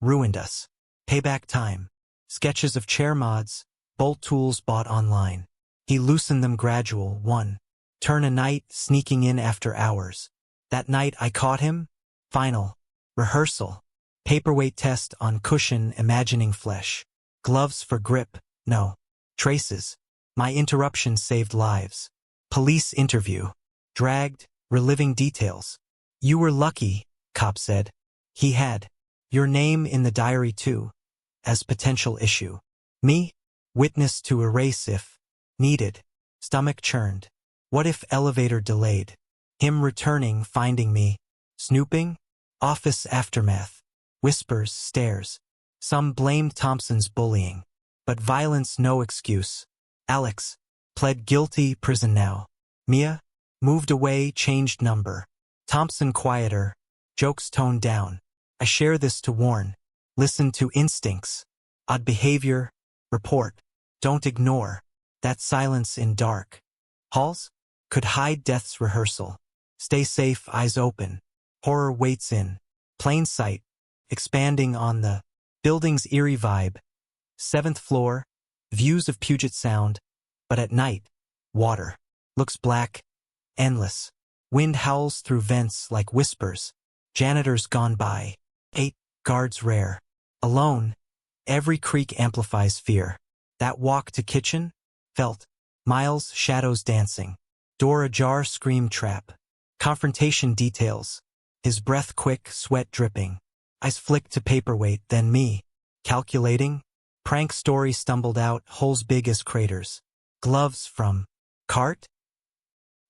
Speaker 1: ruined us. Payback time. Sketches of chair mods, bolt tools bought online. He loosened them gradual, one turn a night, sneaking in after hours. That night I caught him. Final rehearsal. Paperweight test on cushion, imagining flesh. Gloves for grip, no traces. My interruption saved lives. Police interview. Dragged, reliving details. You were lucky, cop said. He had your name in the diary too, as potential issue. Me? Witness to erase if needed. Stomach churned. What if elevator delayed? Him returning, finding me. Snooping? Office aftermath. Whispers, stares. Some blamed Thompson's bullying. But violence no excuse. Alex pled guilty, prison now. Mia moved away, changed number. Thompson quieter, jokes toned down. I share this to warn. Listen to instincts. Odd behavior, report. Don't ignore that silence in dark. Halls could hide death's rehearsal. Stay safe, eyes open. Horror waits in plain sight, expanding on the building's eerie vibe. 7th floor, views of Puget Sound, but at night, water looks black, endless. Wind howls through vents like whispers. Janitors gone by. 8 guards rare. Alone, every creak amplifies fear. That walk to kitchen felt miles, shadows dancing. Door ajar, scream trap. Confrontation details. His breath quick, sweat dripping. Eyes flicked to paperweight, then me. Calculating. Prank story stumbled out, holes big as craters. Gloves from cart?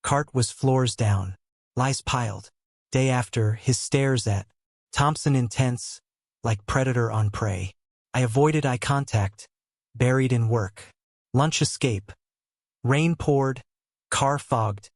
Speaker 1: Cart was floors down. Lies piled. Day after, his stares at Thompson intense, like predator on prey. I avoided eye contact, buried in work. Lunch escape. Rain poured, car fogged,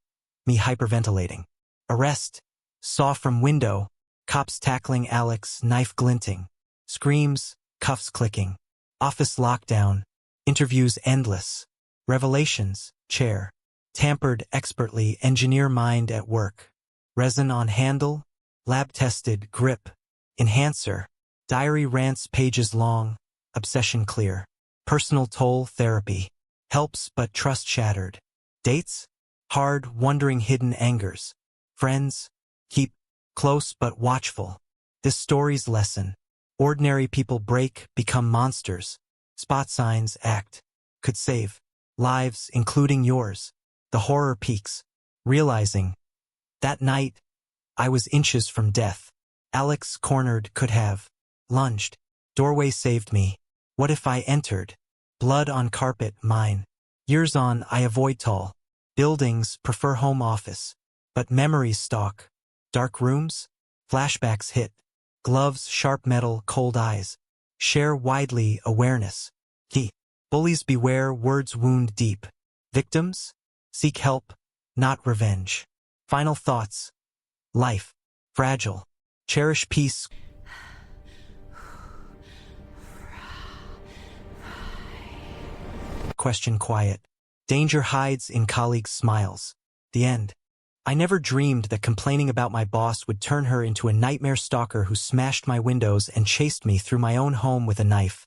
Speaker 1: me hyperventilating. Arrest. Saw from window, cops tackling Alex, knife glinting. Screams, cuffs clicking. Office lockdown, interviews endless. Revelations, chair. Tampered expertly, engineer mind at work. Resin on handle, lab-tested, grip. Enhancer, diary rants pages long, obsession clear. Personal toll, therapy. Helps but trust shattered. Dates? Hard, wondering hidden angers. Friends? Keep close but watchful. This story's lesson. Ordinary people break, become monsters. Spot signs, act. Could save lives, including yours. The horror peaks. Realizing that night, I was inches from death. Alex cornered, could have lunged. Doorway saved me. What if I entered? Blood on carpet, mine. Years on, I avoid tall buildings, prefer home office. But memories stalk. Dark rooms? Flashbacks hit. Gloves, sharp metal, cold eyes. Share widely, awareness. Key. Bullies beware, words wound deep. Victims? Seek help, not revenge. Final thoughts. Life. Fragile. Cherish peace. Question quiet. Danger hides in colleagues' smiles. The end. I never dreamed that complaining about my boss would turn her into a nightmare stalker who smashed my windows and chased me through my own home with a knife.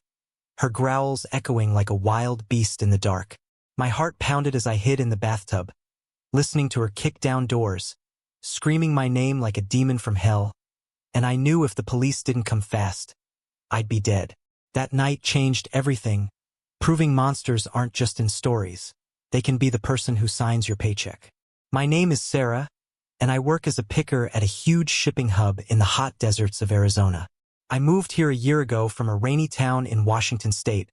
Speaker 1: Her growls echoing like a wild beast in the dark. My heart pounded as I hid in the bathtub, listening to her kick down doors, screaming my name like a demon from hell. And I knew if the police didn't come fast, I'd be dead. That night changed everything, proving monsters aren't just in stories. They can be the person who signs your paycheck. My name is Sarah, and I work as a picker at a huge shipping hub in the hot deserts of Arizona. I moved here a year ago from a rainy town in Washington state,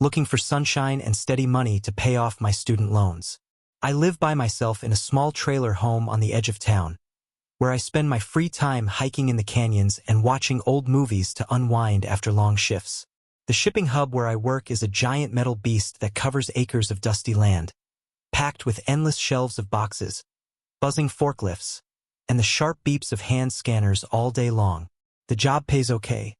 Speaker 1: looking for sunshine and steady money to pay off my student loans. I live by myself in a small trailer home on the edge of town, where I spend my free time hiking in the canyons and watching old movies to unwind after long shifts. The shipping hub where I work is a giant metal beast that covers acres of dusty land, packed with endless shelves of boxes, buzzing forklifts, and the sharp beeps of hand scanners all day long. The job pays okay,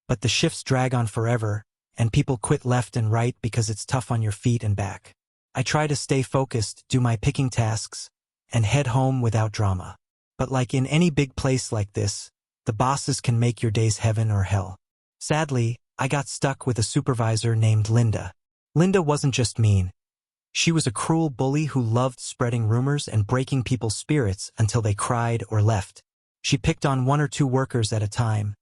Speaker 1: but the shifts drag on forever, and people quit left and right because it's tough on your feet and back. I try to stay focused, do my picking tasks, and head home without drama. But like in any big place like this, the bosses can make your days heaven or hell. Sadly, I got stuck with a supervisor named Linda. Linda wasn't just mean. She was a cruel bully who loved spreading rumors and breaking people's spirits until they cried or left. She picked on 1 or 2 workers at a time,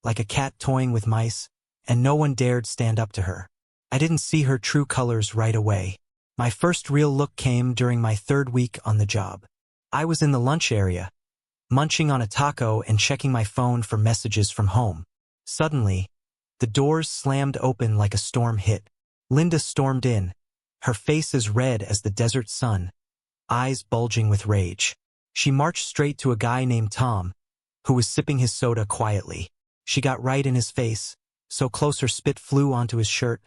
Speaker 1: like a cat toying with mice, and no one dared stand up to her. I didn't see her true colors right away. My first real look came during my 3rd week on the job. I was in the lunch area, munching on a taco and checking my phone for messages from home. Suddenly, the doors slammed open like a storm hit. Linda stormed in, her face as red as the desert sun, eyes bulging with rage. She marched straight to a guy named Tom, who was sipping his soda quietly. She got right in his face, so close her spit flew onto his shirt,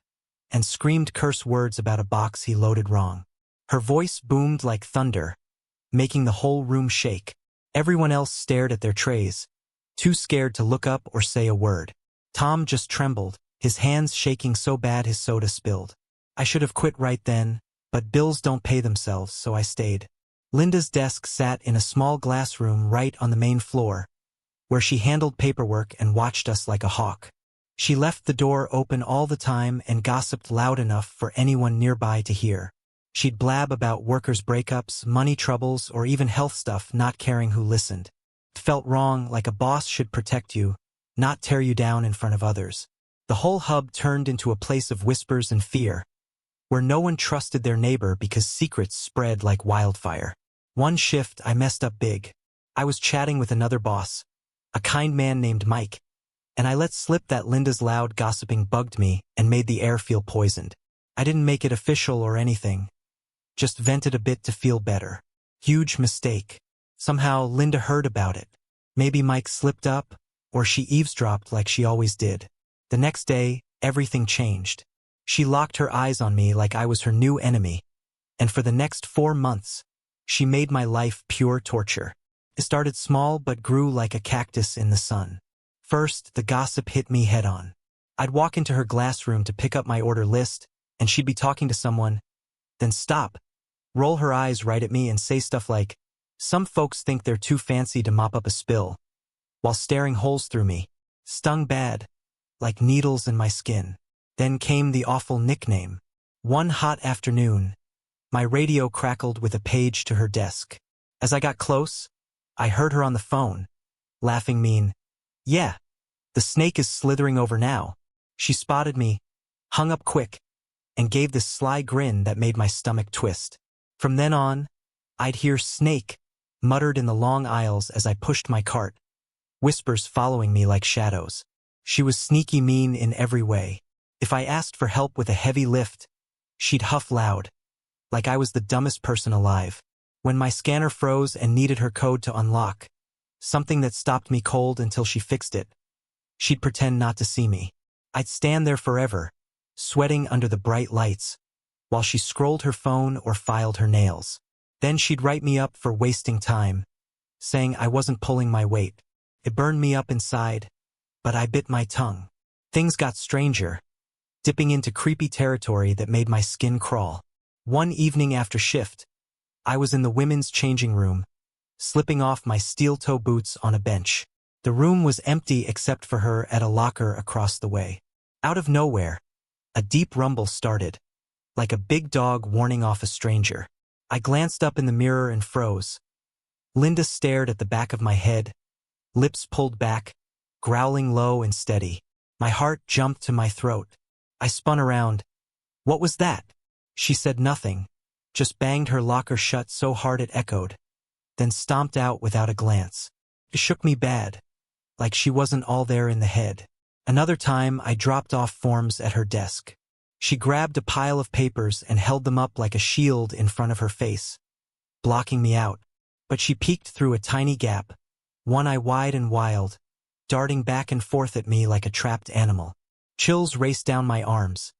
Speaker 1: and screamed curse words about a box he loaded wrong. Her voice boomed like thunder, making the whole room shake. Everyone else stared at their trays, too scared to look up or say a word. Tom just trembled, his hands shaking so bad his soda spilled. I should have quit right then, But bills don't pay themselves, so I stayed. Linda's desk sat in a small glass room right on the main floor, where she handled paperwork and watched us like a hawk. She left the door open all the time and gossiped loud enough for anyone nearby to hear. She'd blab about workers' breakups, money troubles, or even health stuff, not caring who listened. It felt wrong, like a boss should protect you, not tear you down in front of others. The whole hub turned into a place of whispers and fear, where no one trusted their neighbor because secrets spread like wildfire. One shift, I messed up big. I was chatting with another boss, a kind man named Mike, and I let slip that Linda's loud gossiping bugged me and made the air feel poisoned. I didn't make it official or anything, just vented a bit to feel better. Huge mistake. Somehow Linda heard about it. Maybe Mike slipped up, or she eavesdropped like she always did. The next day, everything changed. She locked her eyes on me like I was her new enemy, and for the next 4 months, she made my life pure torture. It started small but grew like a cactus in the sun. First, the gossip hit me head-on. I'd walk into her glass room to pick up my order list, and she'd be talking to someone, then stop, roll her eyes right at me and say stuff like, "Some folks think they're too fancy to mop up a spill," while staring holes through me. Stung bad, like needles in my skin. Then came the awful nickname. One hot afternoon, my radio crackled with a page to her desk. As I got close, I heard her on the phone, laughing mean. "Yeah, the snake is slithering over now." She spotted me, hung up quick, and gave this sly grin that made my stomach twist. From then on, I'd hear "snake" muttered in the long aisles as I pushed my cart, whispers following me like shadows. She was sneaky mean in every way. If I asked for help with a heavy lift, she'd huff loud, like I was the dumbest person alive. When my scanner froze and needed her code to unlock, something that stopped me cold until she fixed it, she'd pretend not to see me. I'd stand there forever, sweating under the bright lights, while she scrolled her phone or filed her nails. Then she'd write me up for wasting time, saying I wasn't pulling my weight. It burned me up inside, but I bit my tongue. Things got stranger, dipping into creepy territory that made my skin crawl. One evening after shift, I was in the women's changing room, slipping off my steel-toe boots on a bench. The room was empty except for her at a locker across the way. Out of nowhere, a deep rumble started, like a big dog warning off a stranger. I glanced up in the mirror and froze. Linda stared at the back of my head, lips pulled back, growling low and steady. My heart jumped to my throat. I spun around. "What was that?" She said nothing, just banged her locker shut so hard it echoed, then stomped out without a glance. It shook me bad, like she wasn't all there in the head. Another time, I dropped off forms at her desk. She grabbed a pile of papers and held them up like a shield in front of her face, blocking me out. But she peeked through a tiny gap, one eye wide and wild, darting back and forth at me like a trapped animal. Chills raced down my arms.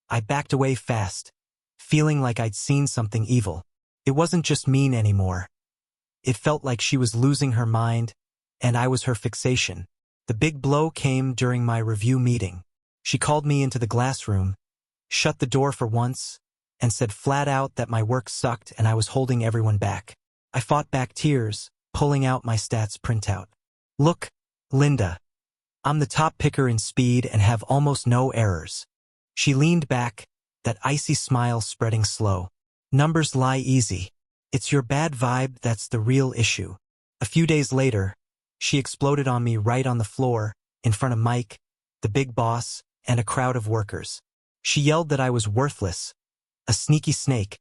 Speaker 1: I backed away fast, feeling like I'd seen something evil. It wasn't just mean anymore. It felt like she was losing her mind, and I was her fixation. The big blow came during my review meeting. She called me into the glass room, shut the door for once, and said flat out that my work sucked and I was holding everyone back. I fought back tears, pulling out my stats printout. "Look, Linda, I'm the top picker in speed and have almost no errors." She leaned back, that icy smile spreading slow. "Numbers lie easy. It's your bad vibe that's the real issue." A few days later, she exploded on me right on the floor, in front of Mike, the big boss, and a crowd of workers. She yelled that I was worthless, a sneaky snake,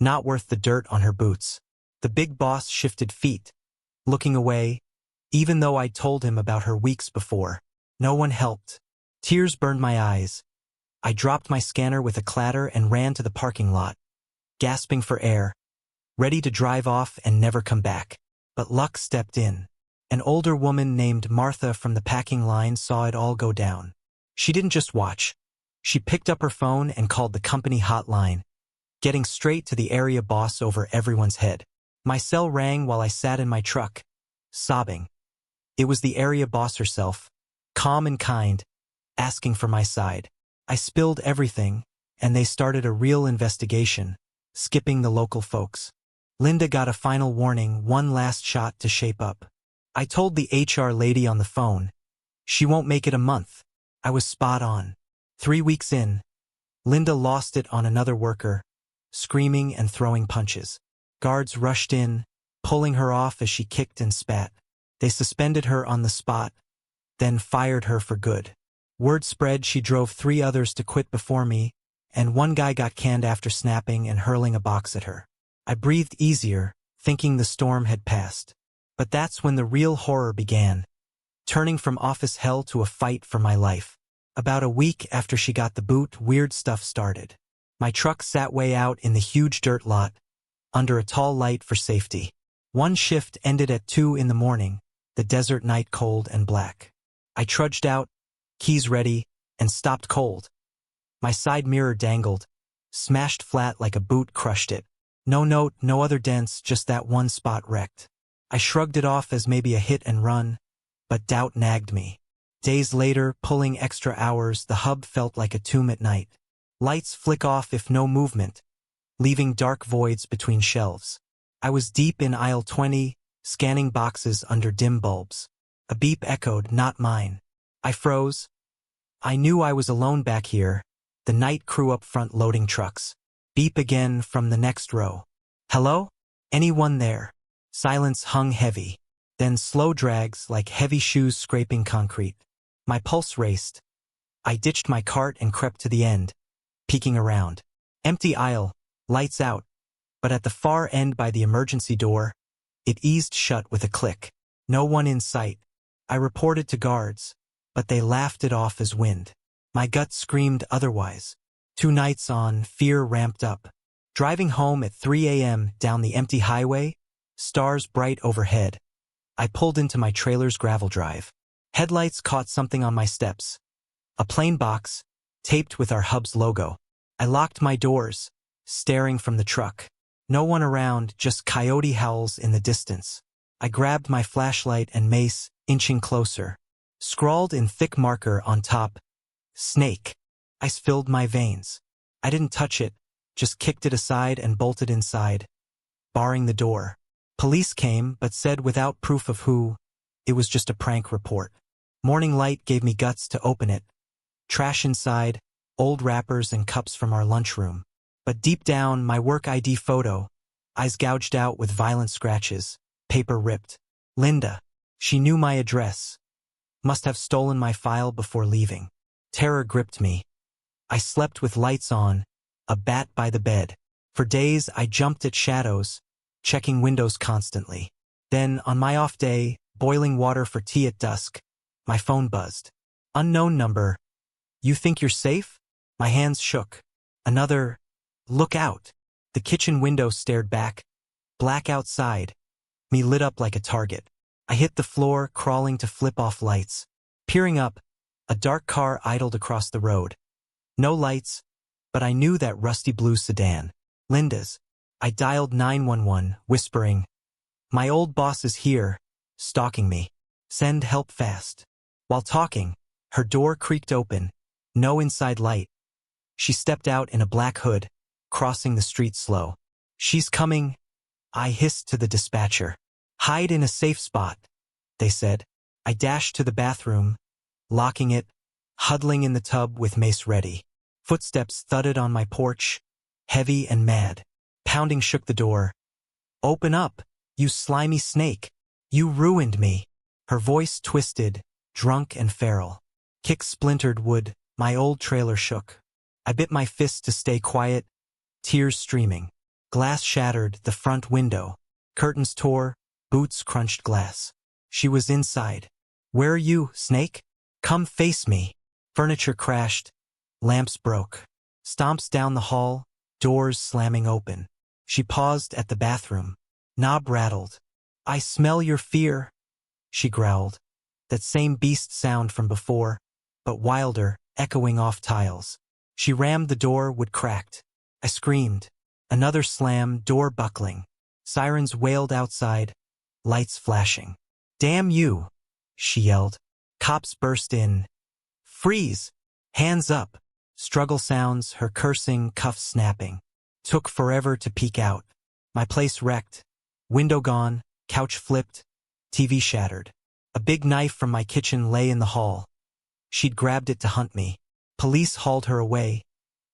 Speaker 1: not worth the dirt on her boots. The big boss shifted feet, looking away, even though I'd told him about her weeks before. No one helped. Tears burned my eyes. I dropped my scanner with a clatter and ran to the parking lot, gasping for air, ready to drive off and never come back. But luck stepped in. An older woman named Martha from the packing line saw it all go down. She didn't just watch. She picked up her phone and called the company hotline, getting straight to the area boss over everyone's head. My cell rang while I sat in my truck, sobbing. It was the area boss herself, calm and kind, asking for my side. I spilled everything, and they started a real investigation, skipping the local folks. Linda got a final warning, one last shot to shape up. I told the HR lady on the phone, she won't make it a month. I was spot on. 3 weeks in, Linda lost it on another worker, screaming and throwing punches. Guards rushed in, pulling her off as she kicked and spat. They suspended her on the spot, then fired her for good. Word spread she drove 3 others to quit before me, and one guy got canned after snapping and hurling a box at her. I breathed easier, thinking the storm had passed. But that's when the real horror began, turning from office hell to a fight for my life. About a week after she got the boot, weird stuff started. My truck sat way out in the huge dirt lot, under a tall light for safety. One shift ended at 2 in the morning, the desert night cold and black. I trudged out, keys ready, and stopped cold. My side mirror dangled, smashed flat like a boot crushed it. No note, no other dents, just that one spot wrecked. I shrugged it off as maybe a hit and run, but doubt nagged me. Days later, pulling extra hours, the hub felt like a tomb at night. Lights flick off if no movement, leaving dark voids between shelves. I was deep in aisle 20, scanning boxes under dim bulbs. A beep echoed, not mine. I froze. I knew I was alone back here, the night crew up front loading trucks. Beep again from the next row. Hello? Anyone there? Silence hung heavy. Then slow drags like heavy shoes scraping concrete. My pulse raced. I ditched my cart and crept to the end, peeking around. Empty aisle, lights out. But at the far end by the emergency door, it eased shut with a click. No one in sight. I reported to guards, but they laughed it off as wind. My gut screamed otherwise. 2 nights on, fear ramped up. Driving home at 3 a.m. down the empty highway, stars bright overhead. I pulled into my trailer's gravel drive. Headlights caught something on my steps. A plain box, taped with our hub's logo. I locked my doors, staring from the truck. No one around, just coyote howls in the distance. I grabbed my flashlight and mace, inching closer. Scrawled in thick marker on top, snake. Ice filled my veins. I didn't touch it, just kicked it aside and bolted inside, barring the door. Police came, but said without proof of who, it was just a prank report. Morning light gave me guts to open it. Trash inside, old wrappers and cups from our lunchroom. But deep down, my work ID photo, eyes gouged out with violent scratches, paper ripped. Linda. She knew my address. Must have stolen my file before leaving. Terror gripped me. I slept with lights on, a bat by the bed. For days, I jumped at shadows, checking windows constantly. Then, on my off day, boiling water for tea at dusk, my phone buzzed. Unknown number. You think you're safe? My hands shook. Another, look out. The kitchen window stared back. Black outside. Me lit up like a target. I hit the floor, crawling to flip off lights. Peering up, a dark car idled across the road. No lights, but I knew that rusty blue sedan. Linda's. I dialed 911, whispering, my old boss is here, stalking me. Send help fast. While talking, her door creaked open, no inside light. She stepped out in a black hood, crossing the street slow. She's coming, I hissed to the dispatcher. Hide in a safe spot, they said. I dashed to the bathroom, locking it, huddling in the tub with mace ready. Footsteps thudded on my porch, heavy and mad. Pounding shook the door. Open up, you slimy snake. You ruined me. Her voice twisted, drunk and feral. Kicks splintered wood, my old trailer shook. I bit my fist to stay quiet, tears streaming. Glass shattered, the front window. Curtains tore, boots crunched glass. She was inside. Where are you, snake? Come face me. Furniture crashed. Lamps broke. Stomps down the hall, doors slamming open. She paused at the bathroom. Knob rattled. I smell your fear, she growled. That same beast sound from before, but wilder, echoing off tiles. She rammed the door, wood cracked. I screamed. Another slam, door buckling. Sirens wailed outside, lights flashing. Damn you, she yelled. Cops burst in. Freeze! Hands up! Struggle sounds, her cursing, cuffs snapping. Took forever to peek out. My place wrecked. Window gone, couch flipped, TV shattered. A big knife from my kitchen lay in the hall. She'd grabbed it to hunt me. Police hauled her away,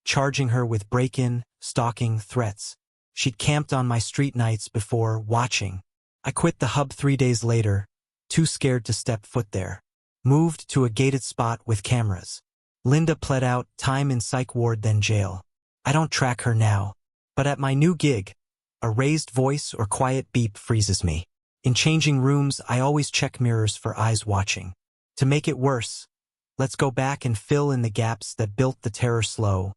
Speaker 1: charging her with break-in, stalking, threats. She'd camped on my street nights before, watching. I quit the hub 3 days later, too scared to step foot there. Moved to a gated spot with cameras. Linda pled out, time in psych ward then jail. I don't track her now. But at my new gig, a raised voice or quiet beep freezes me. In changing rooms, I always check mirrors for eyes watching. To make it worse, let's go back and fill in the gaps that built the terror slow,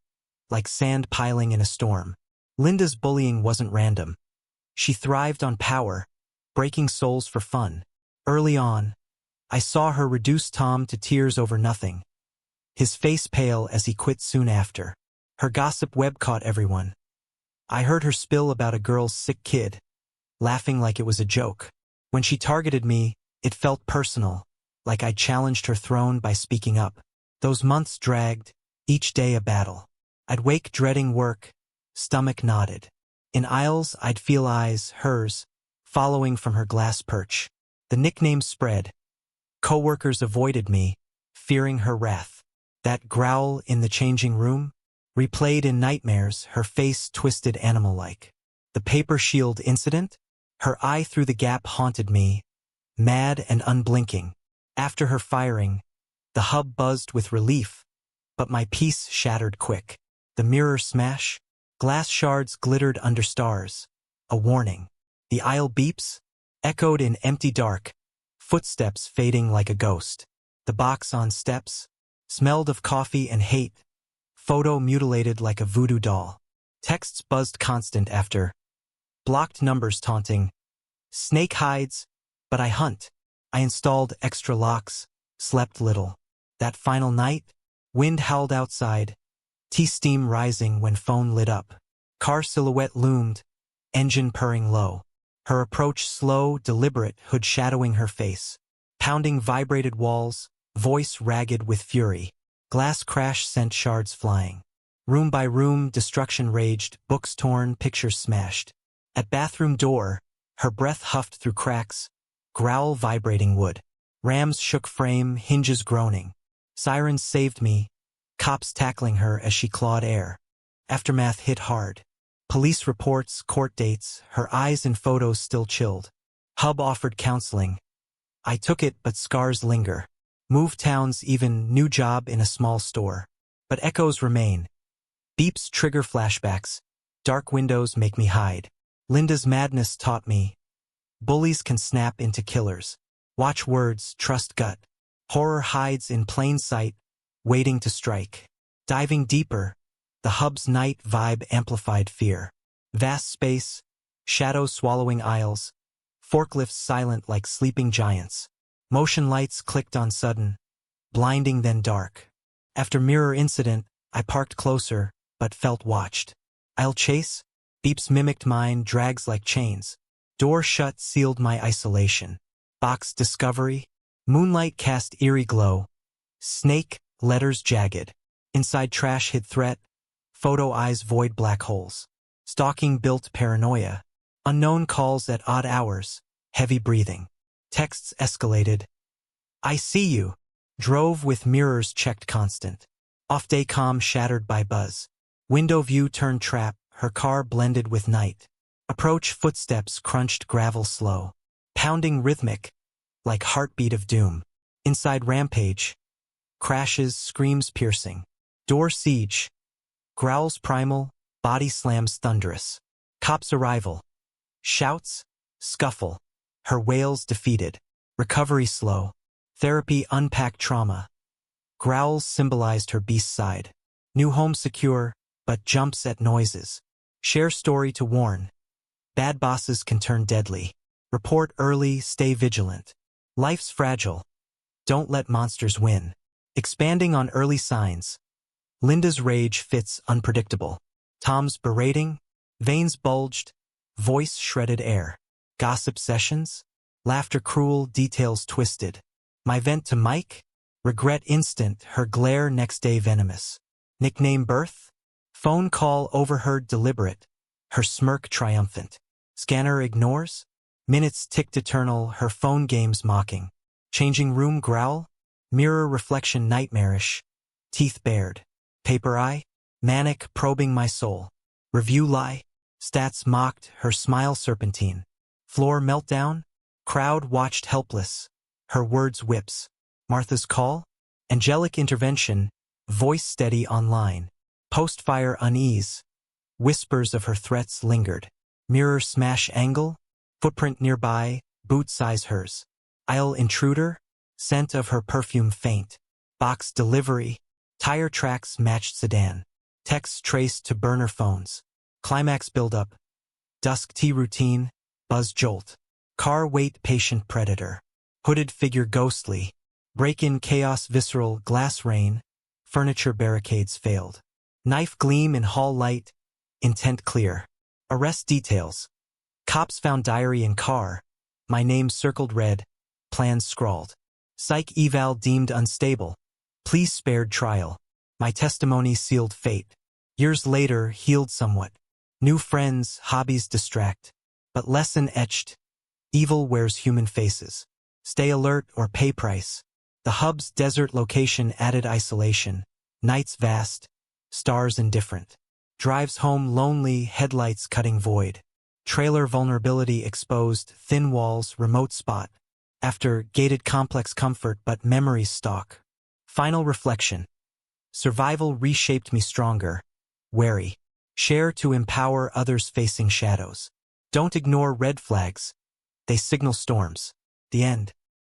Speaker 1: like sand piling in a storm. Linda's bullying wasn't random. She thrived on power, breaking souls for fun. Early on, I saw her reduce Tom to tears over nothing. His face pale as he quit soon after. Her gossip web caught everyone. I heard her spill about a girl's sick kid, laughing like it was a joke. When she targeted me, it felt personal, like I challenged her throne by speaking up. Those months dragged, each day a battle. I'd wake dreading work, stomach knotted. In aisles, I'd feel eyes, hers, following from her glass perch. The nickname spread. Coworkers avoided me, fearing her wrath. That growl in the changing room? Replayed in nightmares, her face twisted animal-like. The paper shield incident? Her eye through the gap haunted me, mad and unblinking. After her firing, the hub buzzed with relief, but my peace shattered quick. The mirror smash? Glass shards glittered under stars. A warning. The aisle beeps? Echoed in empty dark, footsteps fading like a ghost. The box on steps? Smelled of coffee and hate. Photo mutilated like a voodoo doll. Texts buzzed constant after. Blocked numbers taunting. Snake hides, but I hunt. I installed extra locks, slept little. That final night, wind howled outside, tea steam rising when phone lit up. Car silhouette loomed, engine purring low. Her approach slow, deliberate, hood shadowing her face. Pounding vibrated walls, voice ragged with fury. Glass crash sent shards flying. Room by room, destruction raged, books torn, pictures smashed. At bathroom door, her breath huffed through cracks, growl vibrating wood. Rams shook frame, hinges groaning. Sirens saved me, cops tackling her as she clawed air. Aftermath hit hard. Police reports, court dates, her eyes in photos still chilled. Hub offered counseling. I took it, but scars linger. Moved towns, even new job in a small store. But echoes remain. Beeps trigger flashbacks. Dark windows make me hide. Linda's madness taught me. Bullies can snap into killers. Watch words, trust gut. Horror hides in plain sight, waiting to strike. Diving deeper, the hub's night vibe amplified fear. Vast space, shadows swallowing aisles, forklifts silent like sleeping giants. Motion lights clicked on sudden, blinding then dark. After mirror incident, I parked closer, but felt watched. I'll chase? Beeps mimicked mine, drags like chains. Door shut sealed my isolation. Box discovery? Moonlight cast eerie glow. Snake, letters jagged. Inside trash hid threat. Photo eyes void black holes. Stalking built paranoia. Unknown calls at odd hours. Heavy breathing. Texts escalated. I see you. Drove with mirrors checked constant. Off-day calm shattered by buzz. Window view turned trap, her car blended with night. Approach footsteps crunched gravel slow. Pounding rhythmic, like heartbeat of doom. Inside rampage. Crashes, screams piercing. Door siege. Growls primal, body slams thunderous. Cops arrival. Shouts, scuffle. Her wails defeated. Recovery slow. Therapy unpacked trauma. Growls symbolized her beast side. New home secure, but jumps at noises. Share story to warn. Bad bosses can turn deadly. Report early, stay vigilant. Life's fragile. Don't let monsters win. Expanding on early signs. Linda's rage fits unpredictable. Tom's berating. Veins bulged. Voice shredded air. Gossip sessions? Laughter cruel, details twisted. My vent to Mike? Regret instant, her glare next day venomous. Nickname birth? Phone call overheard deliberate. her smirk triumphant. Scanner ignores? Minutes ticked eternal, her phone games mocking. Changing room growl? Mirror reflection nightmarish. Teeth bared. Paper eye? Manic probing my soul. Review lie? Stats mocked, her smile serpentine. Floor meltdown? Crowd watched helpless. Her words whips. Martha's call? Angelic intervention, voice steady online. Post-fire unease. Whispers of her threats lingered. Mirror smash angle? Footprint nearby, boot size hers. Aisle intruder? Scent of her perfume faint. Box delivery? Tire tracks matched sedan. Texts traced to burner phones. Climax buildup. Dusk tea routine, buzz jolt. Car wait patient predator. Hooded figure ghostly. Break-in chaos visceral glass rain. Furniture barricades failed. Knife gleam in hall light. Intent clear. Arrest details. Cops found diary in car. My name circled red. Plans scrawled. Psych eval deemed unstable. Plea spared trial. My testimony sealed fate. Years later, healed somewhat. New friends, hobbies distract. But lesson etched. Evil wears human faces. Stay alert or pay price. The hub's desert location added isolation. Nights vast. Stars indifferent. Drives home lonely, headlights cutting void. Trailer vulnerability exposed, thin walls, remote spot. After gated complex comfort but memories stalk. Final reflection. Survival reshaped me stronger. Wary. Share to empower others facing shadows. Don't ignore red flags. They signal storms. The end.